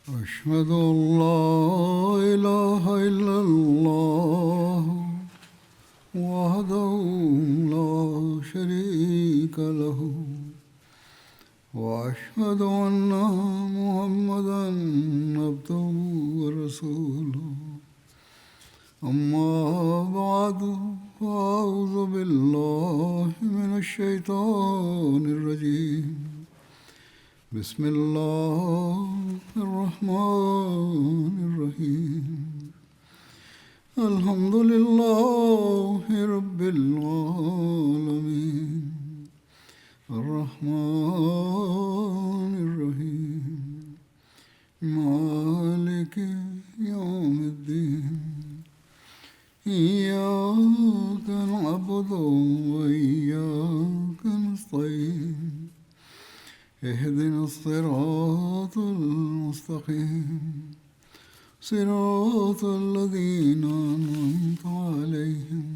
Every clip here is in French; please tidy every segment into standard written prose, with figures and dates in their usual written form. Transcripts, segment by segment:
أشهد أن لا إله إلا الله وحده لا شريك له وأشهد أن محمدا عبده ورسوله أما بعد فأعوذ بالله من الشيطان الرجيم بسم الله الرحمن الرحيم الحمد لله رب العالمين الرحمن الرحيم مالك يوم الدين إياك نعبد وإياك نستعين اهدنا الصراط المستقيم صراط الذين أنعمت عليهم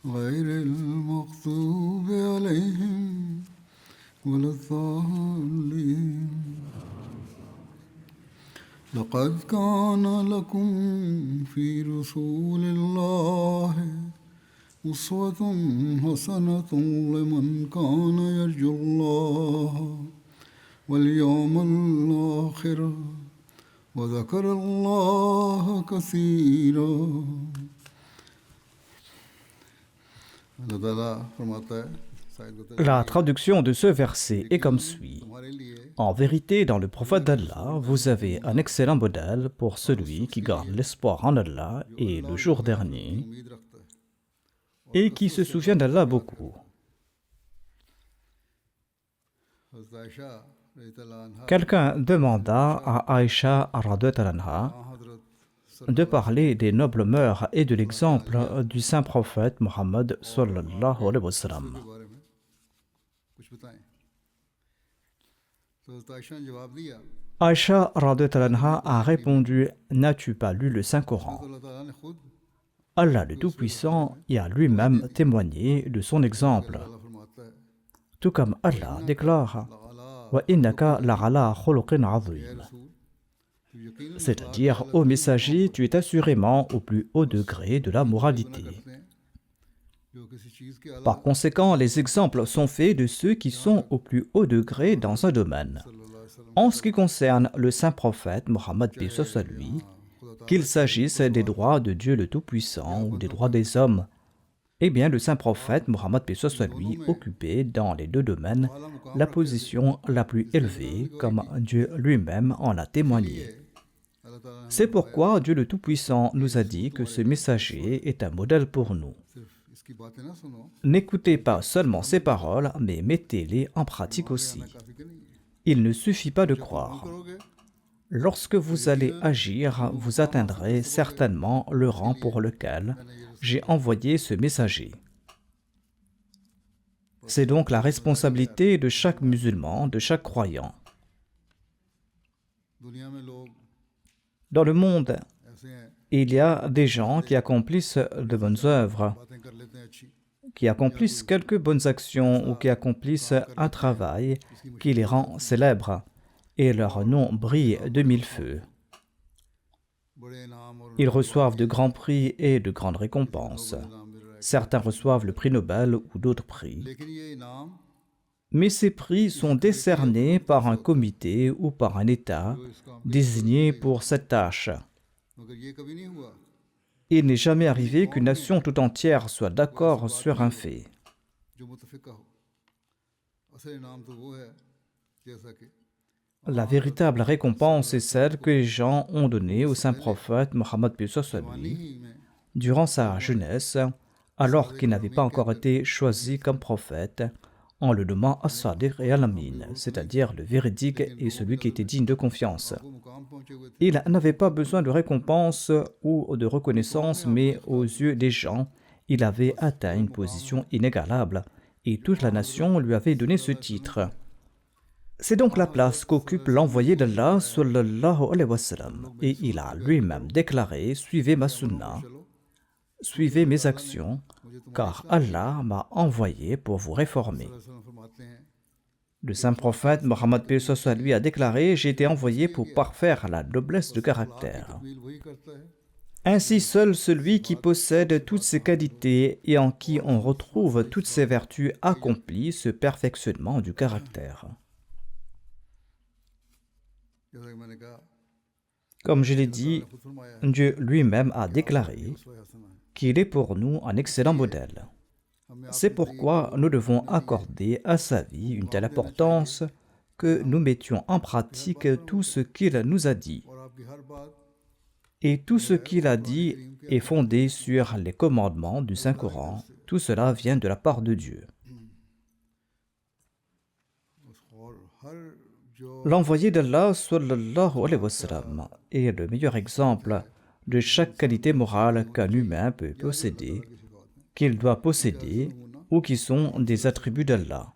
غير المغضوب عليهم ولا الضالين لقد كان لكم في رسول الله أسوة حسنة لمن كان يرجو الله واليوم الآخر وذكر الله كثيرا. La traduction de ce verset est comme suit. En vérité, dans le prophète d'Allah, vous avez un excellent modèle pour celui qui garde l'espoir en Allah et le jour dernier et qui se souvient d'Allah beaucoup. Quelqu'un demanda à Aïcha radhiyallahu anha de parler des nobles mœurs et de l'exemple du saint prophète Mohammed sallallahu alayhi wa sallam. Aïcha radhiyallahu anha a répondu: N'as-tu pas lu le Saint-Coran? Allah le Tout-Puissant y a lui-même témoigné de son exemple. Tout comme Allah déclare: Wa innaka la'ala khuluqin 'azim. C'est-à-dire, ô messager, tu es assurément au plus haut degré de la moralité. Par conséquent, les exemples sont faits de ceux qui sont au plus haut degré dans un domaine. En ce qui concerne le saint prophète Mohammed paix soit lui, qu'il s'agisse des droits de Dieu le Tout-Puissant ou des droits des hommes, eh bien le saint prophète Mohammed paix soit lui occupait dans les deux domaines la position la plus élevée, comme Dieu lui-même en a témoigné. C'est pourquoi Dieu le Tout-Puissant nous a dit que ce messager est un modèle pour nous. N'écoutez pas seulement ces paroles, mais mettez-les en pratique aussi. Il ne suffit pas de croire. Lorsque vous allez agir, vous atteindrez certainement le rang pour lequel j'ai envoyé ce messager. C'est donc la responsabilité de chaque musulman, de chaque croyant. Dans le monde, il y a des gens qui accomplissent de bonnes œuvres, qui accomplissent quelques bonnes actions ou qui accomplissent un travail qui les rend célèbres et leur nom brille de mille feux. Ils reçoivent de grands prix et de grandes récompenses. Certains reçoivent le prix Nobel ou d'autres prix. Mais ces prix sont décernés par un comité ou par un État désigné pour cette tâche. Il n'est jamais arrivé qu'une nation tout entière soit d'accord sur un fait. La véritable récompense est celle que les gens ont donnée au saint prophète Mohammed paix soit lui durant sa jeunesse, alors qu'il n'avait pas encore été choisi comme prophète, en le nommant As-Sadiq et Al-Amin, c'est-à-dire le véridique et celui qui était digne de confiance. Il n'avait pas besoin de récompense ou de reconnaissance, mais aux yeux des gens, il avait atteint une position inégalable et toute la nation lui avait donné ce titre. C'est donc la place qu'occupe l'envoyé d'Allah sallallahu alayhi wa sallam, et il a lui-même déclaré: suivez ma sunna, suivez mes actions, car Allah m'a envoyé pour vous réformer. Le saint prophète Mohammed paix soit lui a déclaré: j'ai été envoyé pour parfaire la noblesse de caractère. Ainsi, seul celui qui possède toutes ces qualités et en qui on retrouve toutes ces vertus accomplit ce perfectionnement du caractère. Comme je l'ai dit, Dieu lui-même a déclaré qu'il est pour nous un excellent modèle. C'est pourquoi nous devons accorder à sa vie une telle importance que nous mettions en pratique tout ce qu'il nous a dit. Et tout ce qu'il a dit est fondé sur les commandements du Saint-Coran. Tout cela vient de la part de Dieu. L'envoyé d'Allah sallallahu alayhi wa sallam est le meilleur exemple de chaque qualité morale qu'un humain peut posséder, qu'il doit posséder ou qui sont des attributs d'Allah.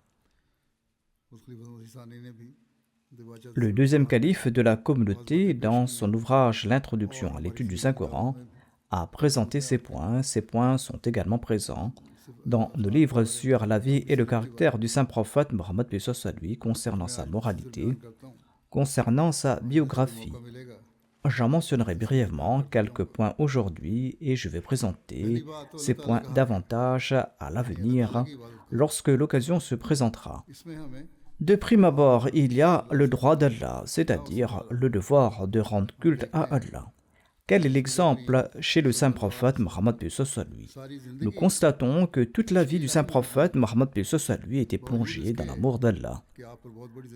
Le deuxième calife de la communauté, dans son ouvrage L'introduction à l'étude du Saint-Coran, a présenté ces points. Ces points sont également présents dans nos livres sur la vie et le caractère du Saint-Prophète Mohammed paix soit lui, concernant sa moralité, concernant sa biographie. J'en mentionnerai brièvement quelques points aujourd'hui et je vais présenter ces points davantage à l'avenir lorsque l'occasion se présentera. De prime abord, il y a le droit d'Allah, c'est-à-dire le devoir de rendre culte à Allah. Quel est l'exemple chez le saint prophète Mohammed paix soit lui? Nous constatons que toute la vie du saint prophète Mohammed paix soit lui était plongée dans l'amour d'Allah.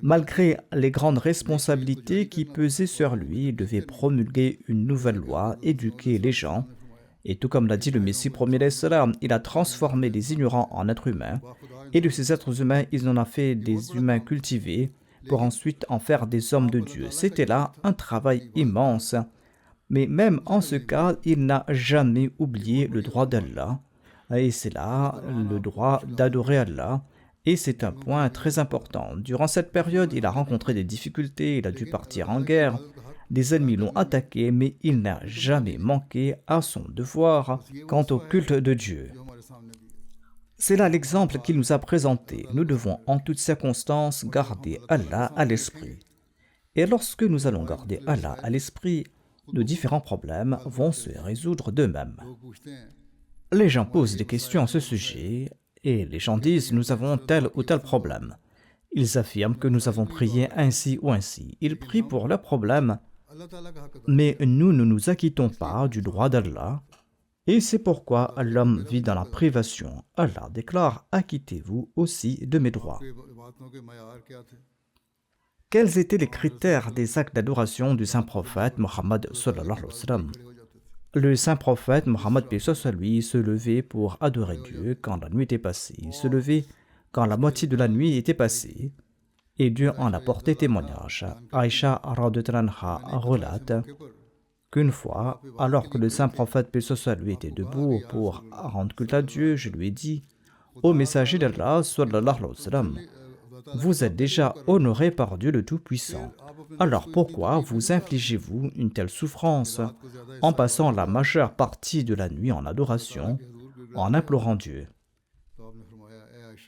Malgré les grandes responsabilités qui pesaient sur lui, il devait promulguer une nouvelle loi, éduquer les gens, et tout comme l'a dit le Messie premier, il a transformé les ignorants en êtres humains, et de ces êtres humains, il en a fait des humains cultivés, pour ensuite en faire des hommes de Dieu. C'était là un travail immense. Mais même en ce cas, il n'a jamais oublié le droit d'Allah. Et c'est là le droit d'adorer Allah. Et c'est un point très important. Durant cette période, il a rencontré des difficultés, il a dû partir en guerre. Des ennemis l'ont attaqué, mais il n'a jamais manqué à son devoir quant au culte de Dieu. C'est là l'exemple qu'il nous a présenté. Nous devons en toutes circonstances garder Allah à l'esprit. Et lorsque nous allons garder Allah à l'esprit, nos différents problèmes vont se résoudre d'eux-mêmes. Les gens posent des questions à ce sujet et les gens disent « nous avons tel ou tel problème ». Ils affirment que nous avons prié ainsi ou ainsi. Ils prient pour leurs problèmes, mais nous ne nous acquittons pas du droit d'Allah. Et c'est pourquoi l'homme vit dans la privation. Allah déclare « acquittez-vous aussi de mes droits ». Quels étaient les critères des actes d'adoration du saint prophète Mohammed sallallahu alayhi wa sallam? Le saint prophète Mohammed paix soit lui se levait pour adorer Dieu quand la nuit était passée. Il se levait quand la moitié de la nuit était passée et Dieu en a porté témoignage. Aïcha radhiyallahu anha relate qu'une fois, alors que le saint prophète paix soit lui était debout pour rendre culte à Dieu, je lui ai dit: ô messager d'Allah sallallahu alayhi wa sallam, vous êtes déjà honoré par Dieu le Tout-Puissant. Alors pourquoi vous infligez-vous une telle souffrance en passant la majeure partie de la nuit en adoration, en implorant Dieu?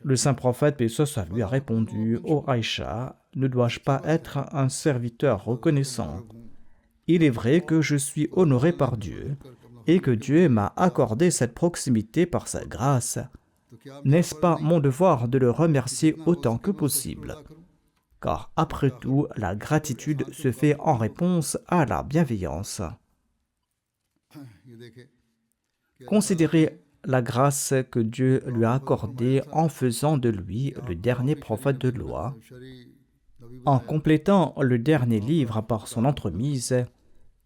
Le saint prophète paix soit lui a répondu: ô Aïcha, ne dois-je pas être un serviteur reconnaissant? Il est vrai que je suis honoré par Dieu et que Dieu m'a accordé cette proximité par sa grâce. N'est-ce pas mon devoir de le remercier autant que possible? Car après tout, la gratitude se fait en réponse à la bienveillance. Considérez la grâce que Dieu lui a accordée en faisant de lui le dernier prophète de loi, en complétant le dernier livre par son entremise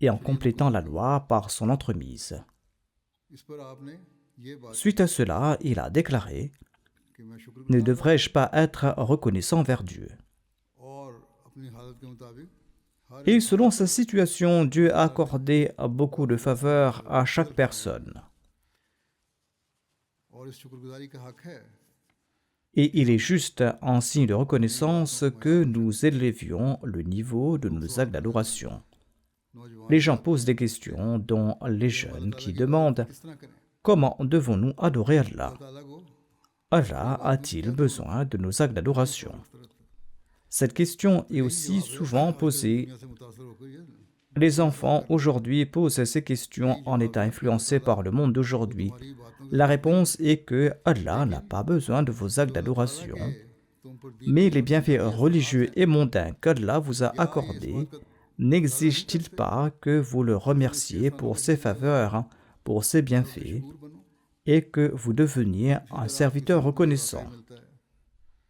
et en complétant la loi par son entremise. Suite à cela, il a déclaré: ne devrais-je pas être reconnaissant vers Dieu? Et selon sa situation, Dieu a accordé beaucoup de faveurs à chaque personne. Et il est juste en signe de reconnaissance que nous élevions le niveau de nos actes d'adoration. Les gens posent des questions, dont les jeunes qui demandent: comment devons-nous adorer Allah? Allah a-t-il besoin de nos actes d'adoration? Cette question est aussi souvent posée. Les enfants aujourd'hui posent ces questions en étant influencés par le monde d'aujourd'hui. La réponse est que Allah n'a pas besoin de vos actes d'adoration, mais les bienfaits religieux et mondains qu'Allah vous a accordés n'exige-t-il pas que vous le remerciez pour ses faveurs, pour ses bienfaits, et que vous deveniez un serviteur reconnaissant?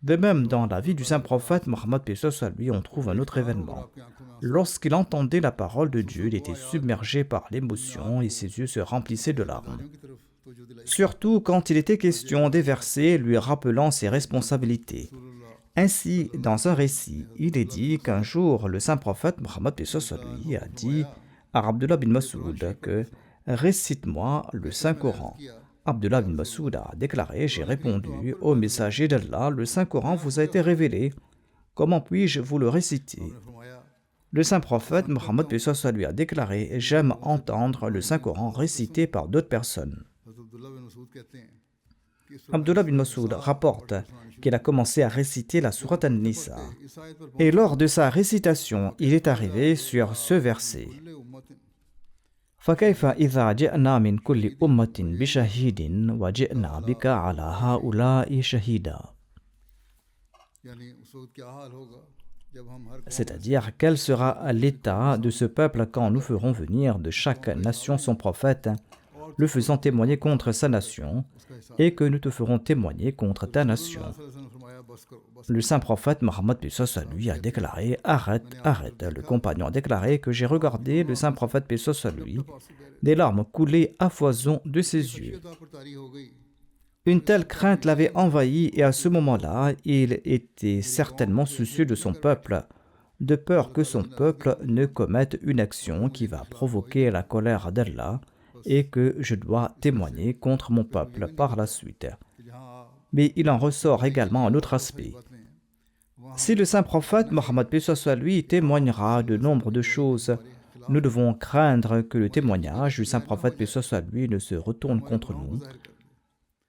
De même, dans la vie du saint prophète Mohammed paix soit lui, on trouve un autre événement. Lorsqu'il entendait la parole de Dieu, il était submergé par l'émotion et ses yeux se remplissaient de larmes. Surtout quand il était question des versets lui rappelant ses responsabilités. Ainsi, dans un récit, il est dit qu'un jour, le saint prophète Mohammed paix soit lui a dit à Abdullah bin Masoud que « Récite-moi le Saint-Coran ». Abdullah bin Masoud a déclaré « J'ai répondu, ô messager d'Allah, le Saint-Coran vous a été révélé. Comment puis-je vous le réciter ?» Le saint prophète Mohammed paix soit lui a déclaré « J'aime entendre le Saint-Coran récité par d'autres personnes. » Abdullah bin Masoud rapporte qu'il a commencé à réciter la sourate An-Nisa. Et lors de sa récitation, il est arrivé sur ce verset. فَكَيْفَ إِذَا جِئْنَا مِنْ كُلِّ أُمَّةٍ بِشَهِيدٍ وَجِئْنَا بِكَ عَلَى هَؤُلَاءِ شَهِيدًا. C'est-à-dire, quel sera l'état de ce peuple quand nous ferons venir de chaque nation son prophète, le faisant témoigner contre sa nation, et que nous te ferons témoigner contre ta nation. Le saint prophète Mohammed paix soit lui a déclaré « Arrête, arrête ». Le compagnon a déclaré que j'ai regardé le saint prophète paix soit lui, des larmes coulaient à foison de ses yeux. Une telle crainte l'avait envahi et à ce moment-là, il était certainement soucieux de son peuple, de peur que son peuple ne commette une action qui va provoquer la colère d'Allah et que je dois témoigner contre mon peuple par la suite. Mais il en ressort également un autre aspect. Si le saint prophète Mohammed paix soit lui témoignera de nombre de choses, nous devons craindre que le témoignage du saint prophète paix soit lui ne se retourne contre nous,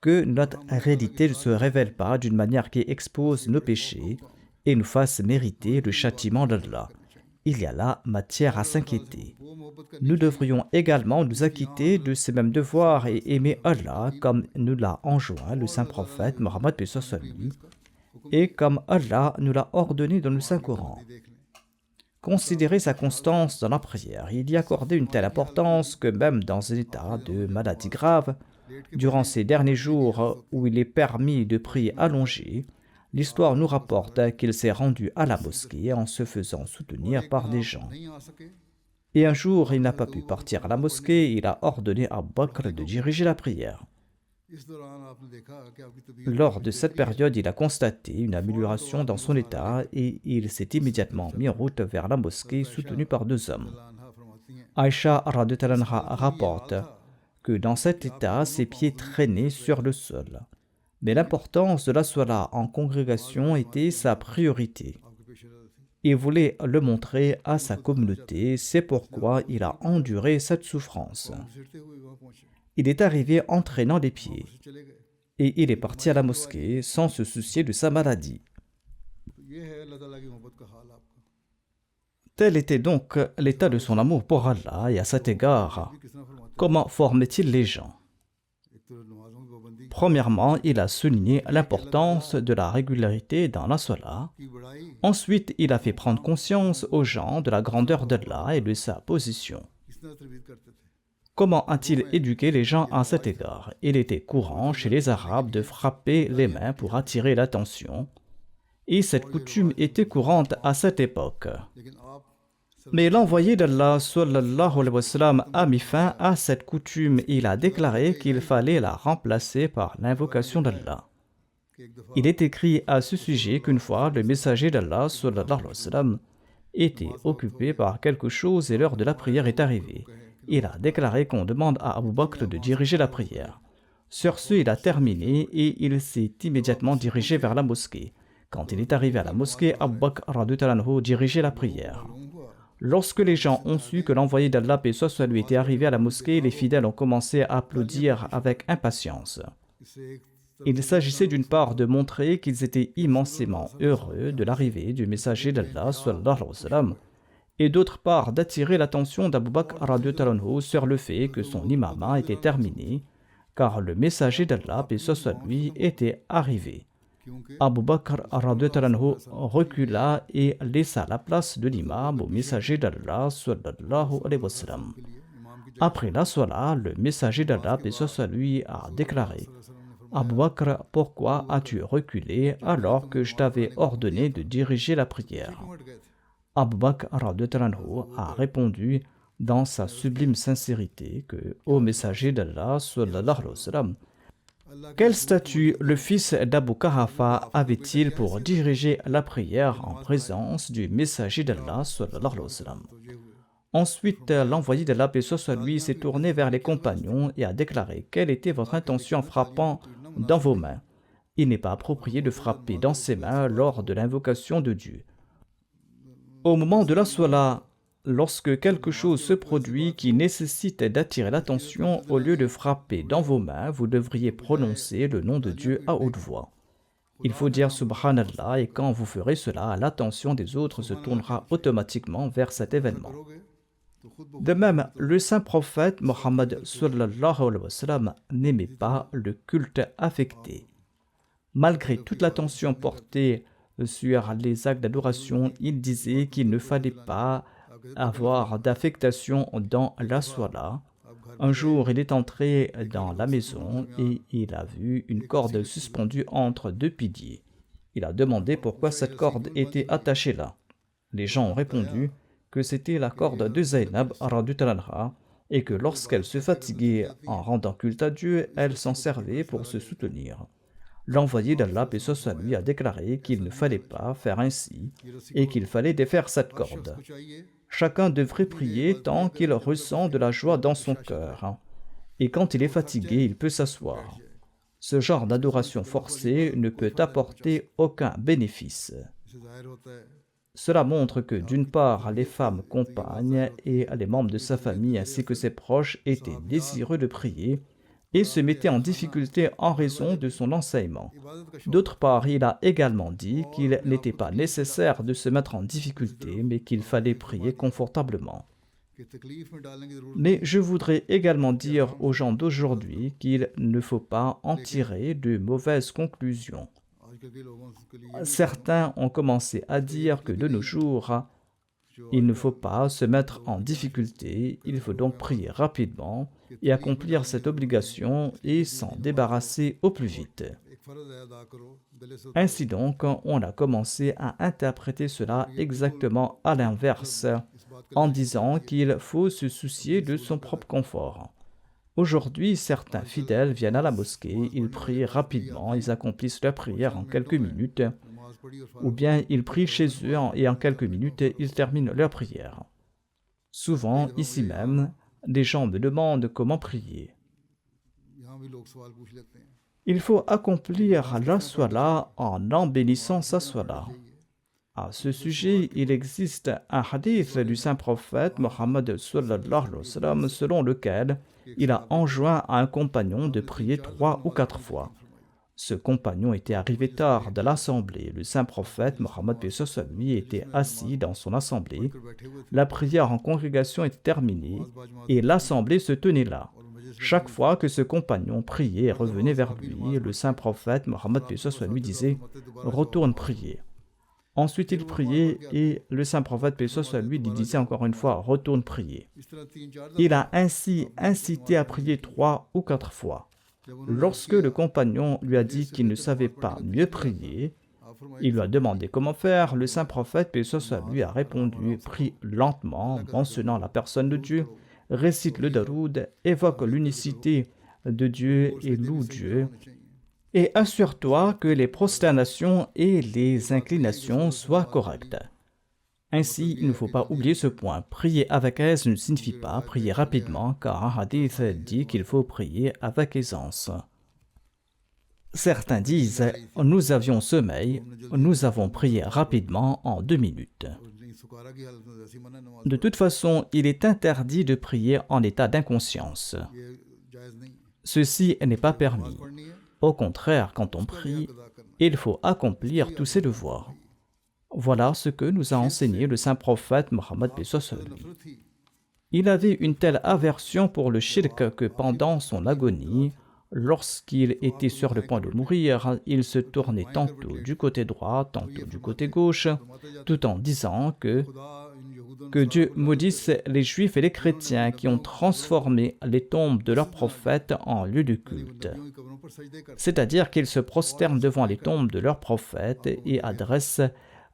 que notre réalité ne se révèle pas d'une manière qui expose nos péchés et nous fasse mériter le châtiment d'Allah. Il y a là matière à s'inquiéter. Nous devrions également nous acquitter de ces mêmes devoirs et aimer Allah comme nous l'a enjoint le saint prophète Mohammed paix soit lui, et comme Allah nous l'a ordonné dans le Saint-Coran. Considérer sa constance dans la prière, il y accordait une telle importance que même dans un état de maladie grave, durant ces derniers jours où il est permis de prier allongé, l'histoire nous rapporte qu'il s'est rendu à la mosquée en se faisant soutenir par des gens. Et un jour, il n'a pas pu partir à la mosquée, il a ordonné à Abu Bakr de diriger la prière. Lors de cette période, il a constaté une amélioration dans son état et il s'est immédiatement mis en route vers la mosquée soutenu par deux hommes. Aïcha radhiyallahu anha rapporte que dans cet état, ses pieds traînaient sur le sol. Mais l'importance de la Salat en congrégation était sa priorité. Il voulait le montrer à sa communauté, c'est pourquoi il a enduré cette souffrance. Il est arrivé en traînant les pieds et il est parti à la mosquée sans se soucier de sa maladie. Tel était donc l'état de son amour pour Allah et à cet égard, comment formait-il les gens? Premièrement, il a souligné l'importance de la régularité dans la Salat. Ensuite, il a fait prendre conscience aux gens de la grandeur d'Allah et de sa position. Comment a-t-il éduqué les gens à cet égard? Il était courant chez les Arabes de frapper les mains pour attirer l'attention, et cette coutume était courante à cette époque. Mais l'envoyé d'Allah sallallahu alayhi wa sallam a mis fin à cette coutume. Il a déclaré qu'il fallait la remplacer par l'invocation d'Allah. Il est écrit à ce sujet qu'une fois, le messager d'Allah sallallahu alayhi wa sallam était occupé par quelque chose et l'heure de la prière est arrivée. Il a déclaré qu'on demande à Abu Bakr de diriger la prière. Sur ce, il a terminé et il s'est immédiatement dirigé vers la mosquée. Quand il est arrivé à la mosquée, Abu Bakr radhiyallahu anhu dirigeait la prière. Lorsque les gens ont su que l'envoyé d'Allah paix soit lui était arrivé à la mosquée, les fidèles ont commencé à applaudir avec impatience. Il s'agissait d'une part de montrer qu'ils étaient immensément heureux de l'arrivée du messager d'Allah sallallahu alayhi wa sallam, et d'autre part d'attirer l'attention d'Abu Bakr radhiyallahu anhu sur le fait que son imama était terminé, car le messager d'Allah, paix soit lui, était arrivé. Abu Bakr radhiyallahu anhu recula et laissa la place de l'imam au messager d'Allah sallallahu alayhi wa sallam. Après la salat, le messager d'Allah, paix soit lui, a déclaré: Abu Bakr, pourquoi as-tu reculé alors que je t'avais ordonné de diriger la prière? Abu Bakr radhiyallahu anhu a répondu dans sa sublime sincérité que, ô messager d'Allah sallallahu alayhi wa sallam, quel statut le fils d'Abu Quhafa avait-il pour diriger la prière en présence du messager d'Allah sallallahu alayhi wa sallam? Ensuite, l'envoyé d'Allah, paix soit lui, s'est tourné vers les compagnons et a déclaré: quelle était votre intention en frappant dans vos mains? Il n'est pas approprié de frapper dans ses mains lors de l'invocation de Dieu. Au moment de la salat, lorsque quelque chose se produit qui nécessite d'attirer l'attention, au lieu de frapper dans vos mains, vous devriez prononcer le nom de Dieu à haute voix. Il faut dire Subhanallah, et quand vous ferez cela, l'attention des autres se tournera automatiquement vers cet événement. De même, le saint prophète Mohammed sallallahu alayhi wa sallam n'aimait pas le culte affecté. Malgré toute l'attention portée sur les actes d'adoration, il disait qu'il ne fallait pas avoir d'affectation dans la salat. Un jour, il est entré dans la maison et il a vu une corde suspendue entre deux piliers. Il a demandé pourquoi cette corde était attachée là. Les gens ont répondu que c'était la corde de Zaynab radhiyallahu anha et que lorsqu'elle se fatiguait en rendant culte à Dieu, elle s'en servait pour se soutenir. L'envoyé d'Allah, paix soit lui, a déclaré qu'il ne fallait pas faire ainsi et qu'il fallait défaire cette corde. Chacun devrait prier tant qu'il ressent de la joie dans son cœur. Et quand il est fatigué, il peut s'asseoir. Ce genre d'adoration forcée ne peut apporter aucun bénéfice. Cela montre que, d'une part, les femmes compagnes et les membres de sa famille ainsi que ses proches étaient désireux de prier et se mettaient en difficulté en raison de son enseignement. D'autre part, il a également dit qu'il n'était pas nécessaire de se mettre en difficulté, mais qu'il fallait prier confortablement. Mais je voudrais également dire aux gens d'aujourd'hui qu'il ne faut pas en tirer de mauvaises conclusions. Certains ont commencé à dire que de nos jours, il ne faut pas se mettre en difficulté, il faut donc prier rapidement et accomplir cette obligation et s'en débarrasser au plus vite. Ainsi donc, on a commencé à interpréter cela exactement à l'inverse, en disant qu'il faut se soucier de son propre confort. Aujourd'hui, certains fidèles viennent à la mosquée, ils prient rapidement, ils accomplissent leur prière en quelques minutes, ou bien ils prient chez eux et en quelques minutes, ils terminent leur prière. Souvent, ici même, des gens me demandent comment prier. Il faut accomplir la salat en embellissant sa salat. À ce sujet, il existe un hadith du saint prophète Mohammed sallallahu alayhi wa sallam selon lequel il a enjoint à un compagnon de prier 3 ou 4 fois. Ce compagnon était arrivé tard de l'assemblée. Le saint prophète Mohammed paix soit lui était assis dans son assemblée. La prière en congrégation était terminée et l'assemblée se tenait là. Chaque fois que ce compagnon priait et revenait vers lui, le saint prophète Mohammed paix soit lui disait « Retourne prier ». Ensuite il priait et le saint prophète paix soit lui disait encore une fois « Retourne prier ». Il a ainsi incité à prier 3 ou 4 fois. Lorsque le compagnon lui a dit qu'il ne savait pas mieux prier, il lui a demandé comment faire. Le saint prophète paix soit lui a répondu « Prie lentement, mentionnant la personne de Dieu, récite le daroud, évoque l'unicité de Dieu et loue Dieu, et assure-toi que les prosternations et les inclinations soient correctes. » Ainsi, il ne faut pas oublier ce point. Prier avec aise ne signifie pas prier rapidement, car un hadith dit qu'il faut prier avec aisance. Certains disent « Nous avions sommeil, nous avons prié rapidement en 2 minutes. » De toute façon, il est interdit de prier en état d'inconscience. Ceci n'est pas permis. Au contraire, quand on prie, il faut accomplir tous ses devoirs. Voilà ce que nous a enseigné le saint prophète Mohammed paix soit sur lui. Il avait une telle aversion pour le shirk que pendant son agonie, lorsqu'il était sur le point de mourir, il se tournait tantôt du côté droit, tantôt du côté gauche, tout en disant que Dieu maudisse les juifs et les chrétiens qui ont transformé les tombes de leurs prophètes en lieux de culte. C'est-à-dire qu'ils se prosternent devant les tombes de leurs prophètes et adressent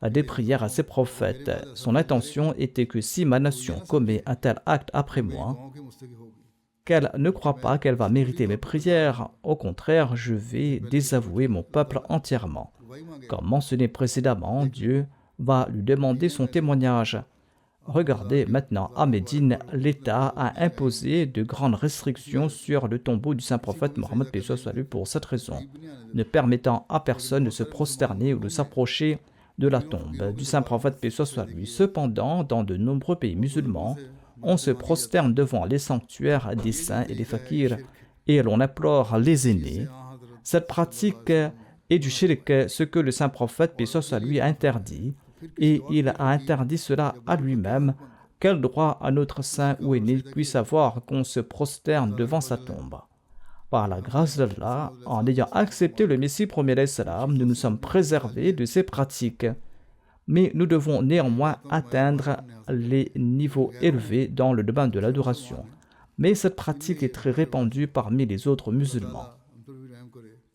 des prières à ces prophètes. Son intention était que si ma nation commet un tel acte après moi, qu'elle ne croit pas qu'elle va mériter mes prières, au contraire, je vais désavouer mon peuple entièrement. Comme mentionné précédemment, Dieu va lui demander son témoignage. Regardez maintenant, à Médine, l'État a imposé de grandes restrictions sur le tombeau du saint prophète Mohammed paix soit sur lui pour cette raison, ne permettant à personne de se prosterner ou de s'approcher de la tombe du saint prophète paix soit sur lui. Cependant, dans de nombreux pays musulmans, on se prosterne devant les sanctuaires des saints et des fakirs et l'on implore les aînés. Cette pratique est du shirk, ce que le saint prophète paix soit sur lui a interdit. Et il a interdit cela à lui-même. Quel droit à notre saint ou aîné puisse avoir qu'on se prosterne devant sa tombe? Par la grâce d'Allah, en ayant accepté le Messie premier salam, nous nous sommes préservés de ces pratiques. Mais nous devons néanmoins atteindre les niveaux élevés dans le domaine de l'adoration. Mais cette pratique est très répandue parmi les autres musulmans.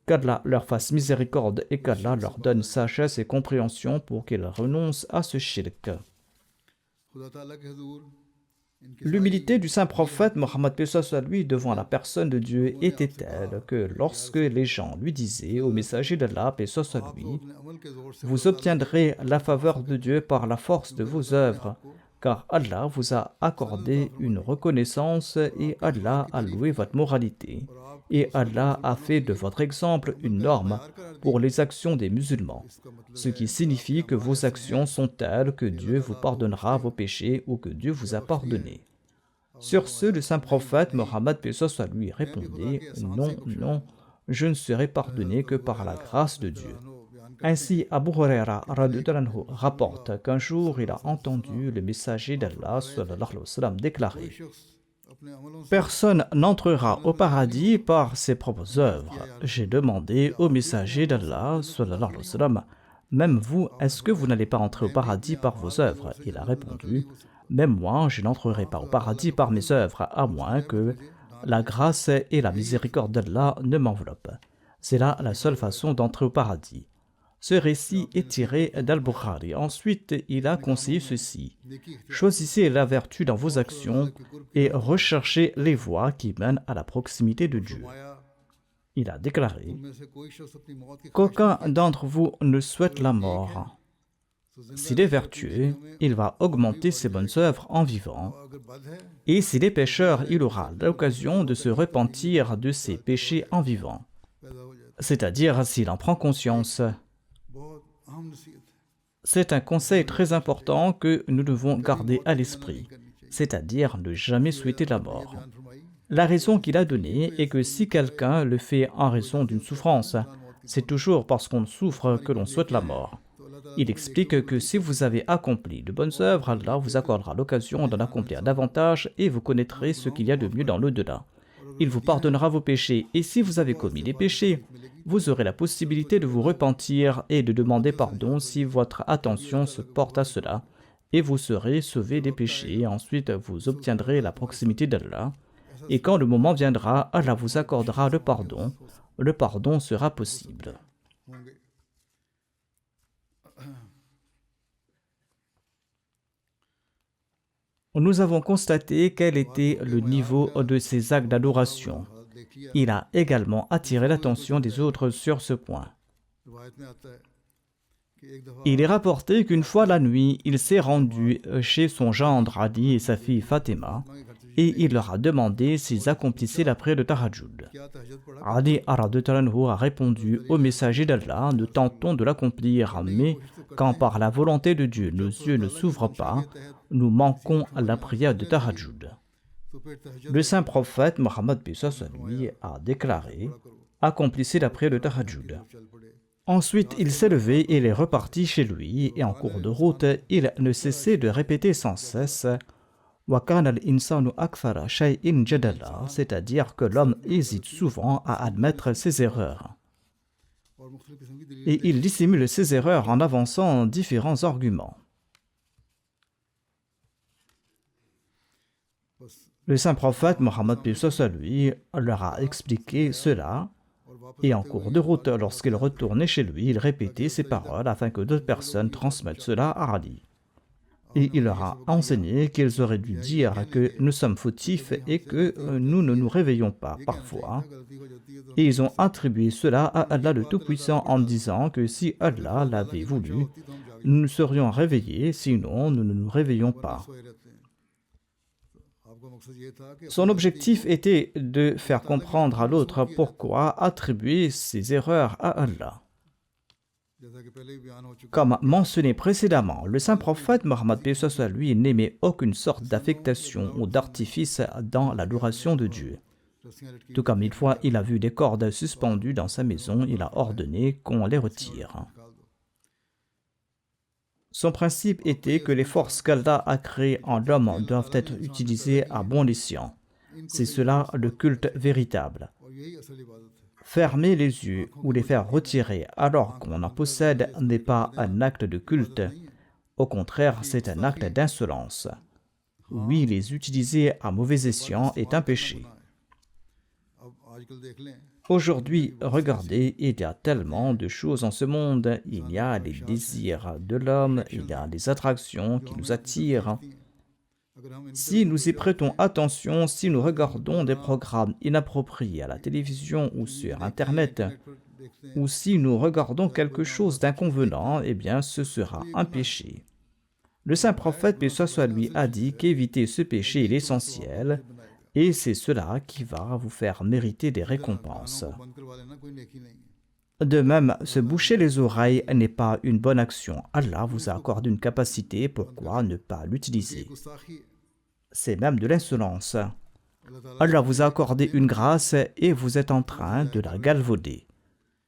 Qu'Allah leur fasse miséricorde et qu'Allah leur donne sagesse et compréhension pour qu'ils renoncent à ce shirk. L'humilité du saint prophète Mohammed paix soit sur lui devant la personne de Dieu était telle que lorsque les gens lui disaient au messager d'Allah paix soit sur lui, vous obtiendrez la faveur de Dieu par la force de vos œuvres, car Allah vous a accordé une reconnaissance et Allah a loué votre moralité. Et Allah a fait de votre exemple une norme pour les actions des musulmans, ce qui signifie que vos actions sont telles que Dieu vous pardonnera vos péchés ou que Dieu vous a pardonné. Sur ce, le saint prophète Mohammed paix soit sur lui répondait « Non, non, je ne serai pardonné que par la grâce de Dieu ». Ainsi, Abu Huraira rapporte qu'un jour il a entendu le messager d'Allah sallallahu alayhi wa sallam déclarer: personne n'entrera au paradis par ses propres œuvres. J'ai demandé au messager d'Allah sallallahu alayhi wa sallam: même vous, est-ce que vous n'allez pas entrer au paradis par vos œuvres? Il a répondu: même moi, je n'entrerai pas au paradis par mes œuvres, à moins que la grâce et la miséricorde d'Allah ne m'enveloppent. C'est là la seule façon d'entrer au paradis. Ce récit est tiré d'Al-Bukhari. Ensuite, il a conseillé ceci: choisissez la vertu dans vos actions et recherchez les voies qui mènent à la proximité de Dieu. Il a déclaré qu'aucun d'entre vous ne souhaite la mort. S'il est vertueux, il va augmenter ses bonnes œuvres en vivant. Et s'il est pécheur, il aura l'occasion de se repentir de ses péchés en vivant. C'est-à-dire s'il en prend conscience. C'est un conseil très important que nous devons garder à l'esprit, c'est-à-dire ne jamais souhaiter la mort. La raison qu'il a donnée est que si quelqu'un le fait en raison d'une souffrance, c'est toujours parce qu'on souffre que l'on souhaite la mort. Il explique que si vous avez accompli de bonnes œuvres, Allah vous accordera l'occasion d'en accomplir davantage et vous connaîtrez ce qu'il y a de mieux dans l'au-delà. Il vous pardonnera vos péchés et si vous avez commis des péchés, vous aurez la possibilité de vous repentir et de demander pardon si votre attention se porte à cela et vous serez sauvé des péchés. Ensuite, vous obtiendrez la proximité d'Allah et quand le moment viendra, Allah vous accordera le pardon. Le pardon sera possible. Nous avons constaté quel était le niveau de ces actes d'adoration. Il a également attiré l'attention des autres sur ce point. Il est rapporté qu'une fois la nuit, il s'est rendu chez son gendre Ali et sa fille Fatima et il leur a demandé s'ils accomplissaient la prière de Tahajjud. Ali a répondu au messager d'Allah: nous tentons de l'accomplir, mais quand par la volonté de Dieu nos yeux ne s'ouvrent pas, nous manquons à la prière de Tahajjud. Le saint prophète Mohammed paix soit sur lui a déclaré: accomplissait d'après le tahajjud. Ensuite, il s'est levé et il est reparti chez lui, et en cours de route, il ne cessait de répéter sans cesse wa kana al-insanu akthara shay'in jadala, c'est-à-dire que l'homme hésite souvent à admettre ses erreurs. Et il dissimule ses erreurs en avançant différents arguments. Le saint prophète Mohammed lui leur a expliqué cela, et en cours de route, lorsqu'il retournait chez lui, il répétait ces paroles afin que d'autres personnes transmettent cela à Ali. Et il leur a enseigné qu'ils auraient dû dire que nous sommes fautifs et que nous ne nous réveillons pas parfois. Et ils ont attribué cela à Allah le Tout-Puissant en disant que si Allah l'avait voulu, nous nous serions réveillés, sinon nous ne nous réveillons pas. Son objectif était de faire comprendre à l'autre pourquoi attribuer ses erreurs à Allah. Comme mentionné précédemment, le saint prophète Mohammed lui n'aimait aucune sorte d'affectation ou d'artifice dans l'adoration de Dieu. Tout comme une fois il a vu des cordes suspendues dans sa maison, il a ordonné qu'on les retire. Son principe était que les forces qu'Allah a créées en l'homme doivent être utilisées à bon escient. C'est cela le culte véritable. Fermer les yeux ou les faire retirer alors qu'on en possède n'est pas un acte de culte. Au contraire, c'est un acte d'insolence. Oui, les utiliser à mauvais escient est un péché. Aujourd'hui, regardez, il y a tellement de choses en ce monde. Il y a les désirs de l'homme, il y a les attractions qui nous attirent. Si nous y prêtons attention, si nous regardons des programmes inappropriés à la télévision ou sur Internet, ou si nous regardons quelque chose d'inconvenant, eh bien ce sera un péché. Le saint prophète, paix soit lui, a dit qu'éviter ce péché est l'essentiel, et c'est cela qui va vous faire mériter des récompenses. De même, se boucher les oreilles n'est pas une bonne action. Allah vous a accordé une capacité, pourquoi ne pas l'utiliser? C'est même de l'insolence. Allah vous a accordé une grâce et vous êtes en train de la galvauder.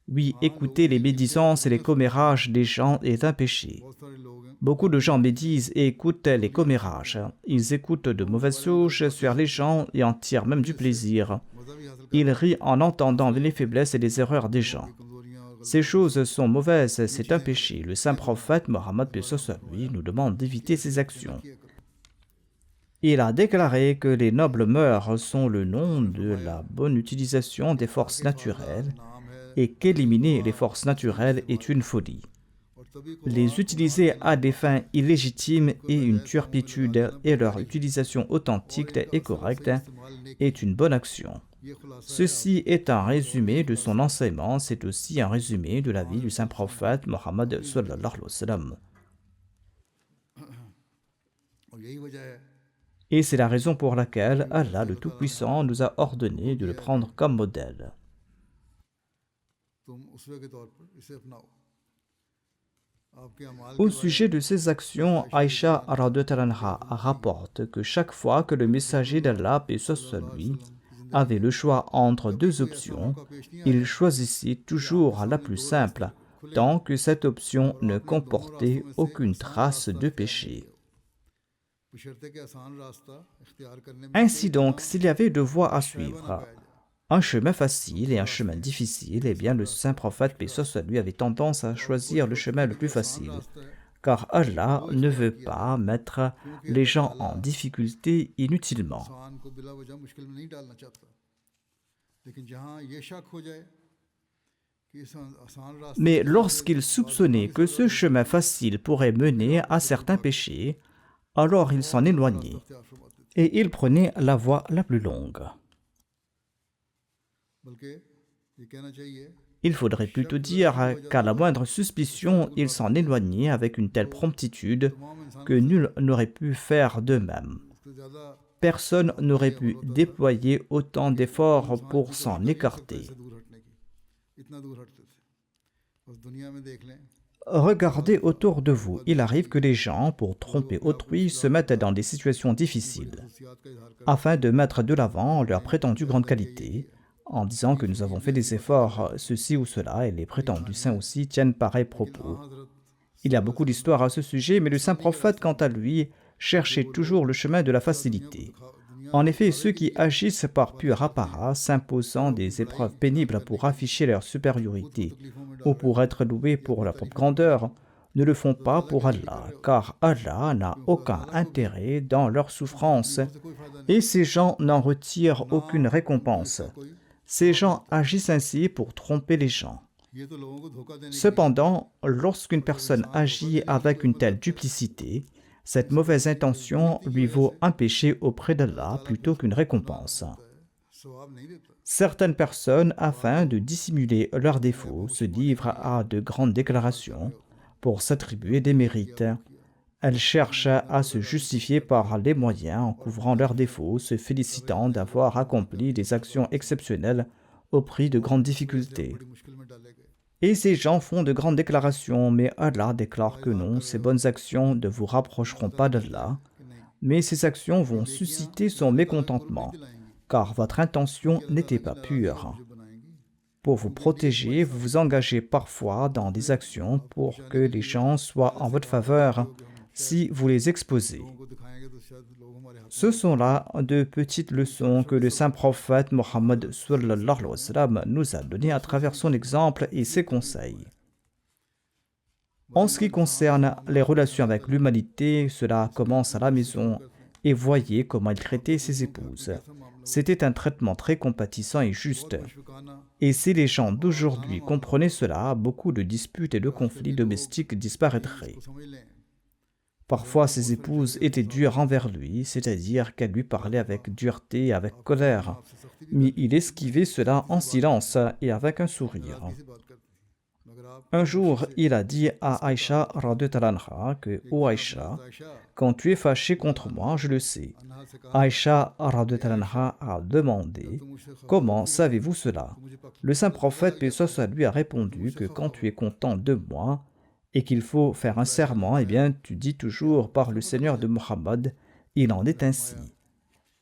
Oui, écouter les médisances et les commérages des gens est un péché. Beaucoup de gens médisent et écoutent les commérages. Ils écoutent de mauvaises choses sur les gens et en tirent même du plaisir. Ils rient en entendant les faiblesses et les erreurs des gens. Ces choses sont mauvaises, c'est un péché. Le saint prophète Mohammed lui nous demande d'éviter ces actions. Il a déclaré que les nobles mœurs sont le nom de la bonne utilisation des forces naturelles et qu'éliminer les forces naturelles est une folie. Les utiliser à des fins illégitimes est une turpitude et leur utilisation authentique et correcte est une bonne action. Ceci est un résumé de son enseignement, c'est aussi un résumé de la vie du saint prophète Mohammed sallallahu alayhi wa sallam. Et c'est la raison pour laquelle Allah le Tout-Puissant nous a ordonné de le prendre comme modèle. Au sujet de ces actions, Aïcha rapporte que chaque fois que le messager d'Allah, paix soit lui, avait le choix entre deux options, il choisissait toujours la plus simple, tant que cette option ne comportait aucune trace de péché. Ainsi donc, s'il y avait deux voies à suivre, un chemin facile et un chemin difficile, eh bien le saint prophète, paix soit lui, avait tendance à choisir le chemin le plus facile, car Allah ne veut pas mettre les gens en difficulté inutilement. Mais lorsqu'il soupçonnait que ce chemin facile pourrait mener à certains péchés, alors il s'en éloignait et il prenait la voie la plus longue. Il faudrait plutôt dire qu'à la moindre suspicion, il s'en éloignait avec une telle promptitude que nul n'aurait pu faire de même. Personne n'aurait pu déployer autant d'efforts pour s'en écarter. Regardez autour de vous, il arrive que les gens, pour tromper autrui, se mettent dans des situations difficiles, afin de mettre de l'avant leur prétendue grande qualité, en disant que nous avons fait des efforts, ceci ou cela, et les prétendus saints aussi tiennent pareil propos. Il y a beaucoup d'histoires à ce sujet, mais le saint prophète, quant à lui, cherchait toujours le chemin de la facilité. En effet, ceux qui agissent par pur apparat, s'imposant des épreuves pénibles pour afficher leur supériorité ou pour être loués pour leur propre grandeur, ne le font pas pour Allah, car Allah n'a aucun intérêt dans leur souffrance et ces gens n'en retirent aucune récompense. Ces gens agissent ainsi pour tromper les gens. Cependant, lorsqu'une personne agit avec une telle duplicité, cette mauvaise intention lui vaut un péché auprès d'Allah plutôt qu'une récompense. Certaines personnes, afin de dissimuler leurs défauts, se livrent à de grandes déclarations pour s'attribuer des mérites. Elles cherchent à se justifier par les moyens en couvrant leurs défauts, se félicitant d'avoir accompli des actions exceptionnelles au prix de grandes difficultés. Et ces gens font de grandes déclarations, mais Allah déclare que non, ces bonnes actions ne vous rapprocheront pas d'Allah, mais ces actions vont susciter son mécontentement, car votre intention n'était pas pure. Pour vous protéger, vous vous engagez parfois dans des actions pour que les gens soient en votre faveur si vous les exposez. Ce sont là de petites leçons que le saint prophète Mohammed sallallahu alayhi wa sallam nous a données à travers son exemple et ses conseils. En ce qui concerne les relations avec l'humanité, cela commence à la maison et voyez comment il traitait ses épouses. C'était un traitement très compatissant et juste. Et si les gens d'aujourd'hui comprenaient cela, beaucoup de disputes et de conflits domestiques disparaîtraient. Parfois, ses épouses étaient dures envers lui, c'est-à-dire qu'elles lui parlaient avec dureté et avec colère. Mais il esquivait cela en silence et avec un sourire. Un jour, il a dit à Aïcha radhiyallahu anha que « Ô Aïcha, quand tu es fâchée contre moi, je le sais. » Aïcha radhiyallahu anha a demandé « Comment savez-vous cela ?» Le saint prophète, paix soit sur lui, a répondu que quand tu es content de moi, et qu'il faut faire un serment, eh bien, tu dis toujours par le Seigneur de Mohammed, il en est ainsi.